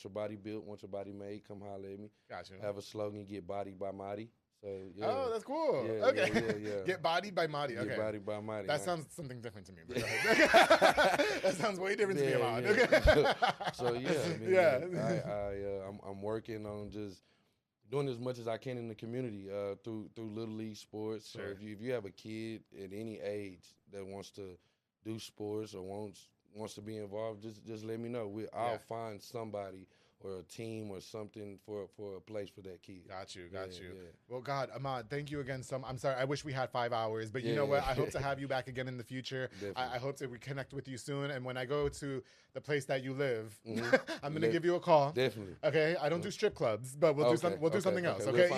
your body built, want your body made, come holler at me. Gotcha. I have a slogan: Get bodied by Marty. So, yeah. Oh, that's cool. Yeah, okay. Yeah. Get bodied by Marty. Okay. Get bodied by Marty. That sounds something different to me. That sounds way different to me, Ahmad. Okay. So yeah, I mean, I'm working on just doing as much as I can in the community through Little League sports. Sure. So if you have a kid at any age that wants to do sports or wants to be involved, just let me know. I'll find somebody or a team or something for a place for that kid. Got you. Yeah. Well, God, Ahmad, thank you again. I'm sorry. I wish we had 5 hours, but you know what? I hope to have you back again in the future. I hope to reconnect with you soon. And when I go to the place that you live, I'm going to give you a call. Definitely. Okay? I don't do strip clubs, but we'll do something else. Okay?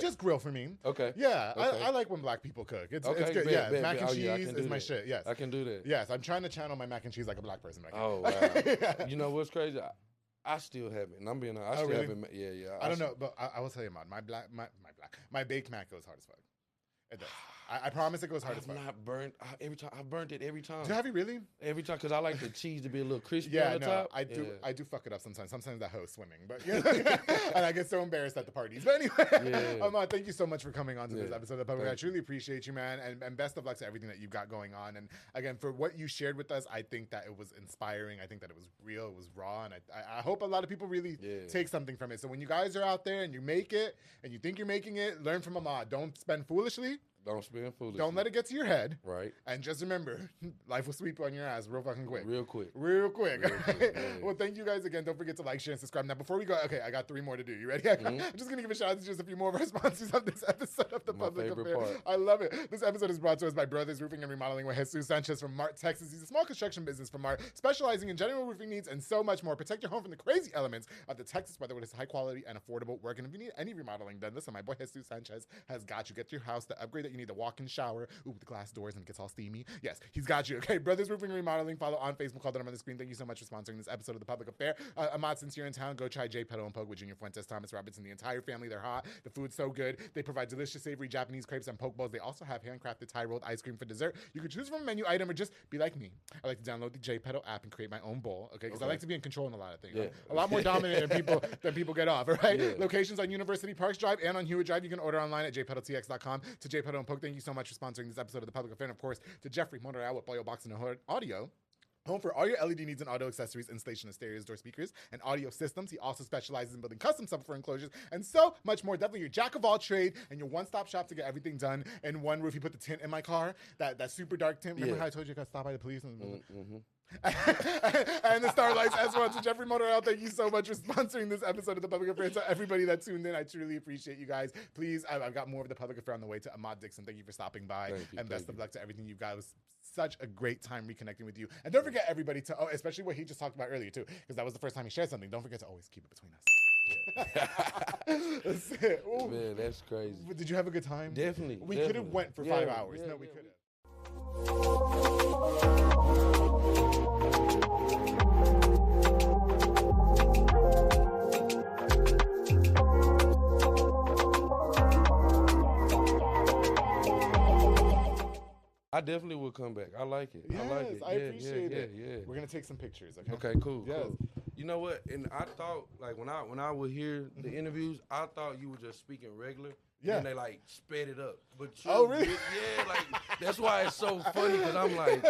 Just grill for me. Okay. Yeah. Okay. I like when black people cook. It's good. Mac and cheese is my shit. Yes. I can do that. Yes. I'm trying to channel my mac and cheese like a black person. Oh, wow. You know what's crazy? I still haven't. And I'm being honest. I still haven't. Yeah. I don't know, but I will tell you, man. My baked mac goes hard as fuck. It does. I promise it goes hard as fuck. I've not burnt every time. I've burnt it every time. Have you really? Every time, because I like the cheese to be a little crispy on the top. I do fuck it up sometimes. Sometimes I host swimming, but and I get so embarrassed at the parties. But anyway, Ahmad, thank you so much for coming on to this episode of the Public. I truly appreciate you, man, and best of luck to everything that you've got going on. And again, for what you shared with us, I think that it was inspiring. I think that it was real, it was raw, and I hope a lot of people really take something from it. So when you guys are out there and you make it, and you think you're making it, learn from Ahmad. Don't spend foolishly. Don't spend foolishly. Don't let it get to your head. Right. And just remember, life will sweep on your ass real fucking quick. Real quick. Well, thank you guys again. Don't forget to like, share, and subscribe. Now, before we go, okay, I got 3 more to do. You ready? I'm just going to give a shout out to just a few more of our sponsors of this episode of The Public Affair. I love it. This episode is brought to us by Brothers Roofing and Remodeling with Jesus Sanchez from Mart, Texas. He's a small construction business from Mart, specializing in general roofing needs and so much more. Protect your home from the crazy elements of the Texas weather with its high quality and affordable work. And if you need any remodeling done, listen, my boy Jesus Sanchez has got you. Get your house the upgrade that you need, the walk-in shower, with the glass doors and it gets all steamy. Yes, he's got you. Okay, Brothers Roofing and Remodeling. Follow on Facebook. Call them on the screen. Thank you so much for sponsoring this episode of The Public Affair. Ahmad, since you're in town, go try J. Pedo and Poke with Junior Fuentes, Thomas Robertson, the entire family. They're hot. The food's so good. They provide delicious, savory Japanese crepes and poke bowls. They also have handcrafted Thai-rolled ice cream for dessert. You can choose from a menu item or just be like me. I like to download the J. Pedo app and create my own bowl. Okay, because I like to be in control in a lot of things. A lot more dominant than people get off. All right. Locations on University Parks Drive and on Hewitt Drive. You can order online at jpedotx.com. To J. Pedo and Poke, thank you so much for sponsoring this episode of The Public Affair. And of course, to Jeffrey Monreal with Boyo Box and Audio. Home for all your LED needs and audio accessories, installation of stereos, door speakers, and audio systems. He also specializes in building custom subwoofer enclosures and so much more. Definitely your jack of all trade and your one-stop shop to get everything done in one roof. He put the tint in my car, that super dark tint. Remember how I told you I got stopped by the police? And the Starlights as well. To Jeffrey Monreal, thank you so much for sponsoring this episode of The Public Affair. To everybody that tuned in, I truly appreciate you guys. Please, I've got more of The Public Affair on the way. To Ahmad Dixon, thank you for stopping by. And best of luck to everything you've got. It was such a great time reconnecting with you. And don't forget, everybody, to especially what he just talked about earlier too, because that was the first time he shared something. Don't forget to always keep it between us. That's it. Ooh. Man, that's crazy. Did you have a good time? Definitely. We could have went for 5 hours. No, we could have. I definitely will come back. I like it. Yes, I like it. I appreciate it. Yeah. We're going to take some pictures, okay? Okay, cool. Yes. Cool. You know what? And I thought, like, when I would hear the interviews, I thought you were just speaking regular. Yeah. And they, like, sped it up. But really? Yeah, like, that's why it's so funny, because I'm like,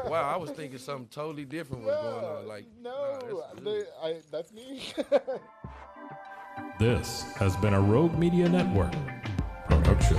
wow, I was thinking something totally different was going on. Like, that's me. This has been a Rogue Media Network production.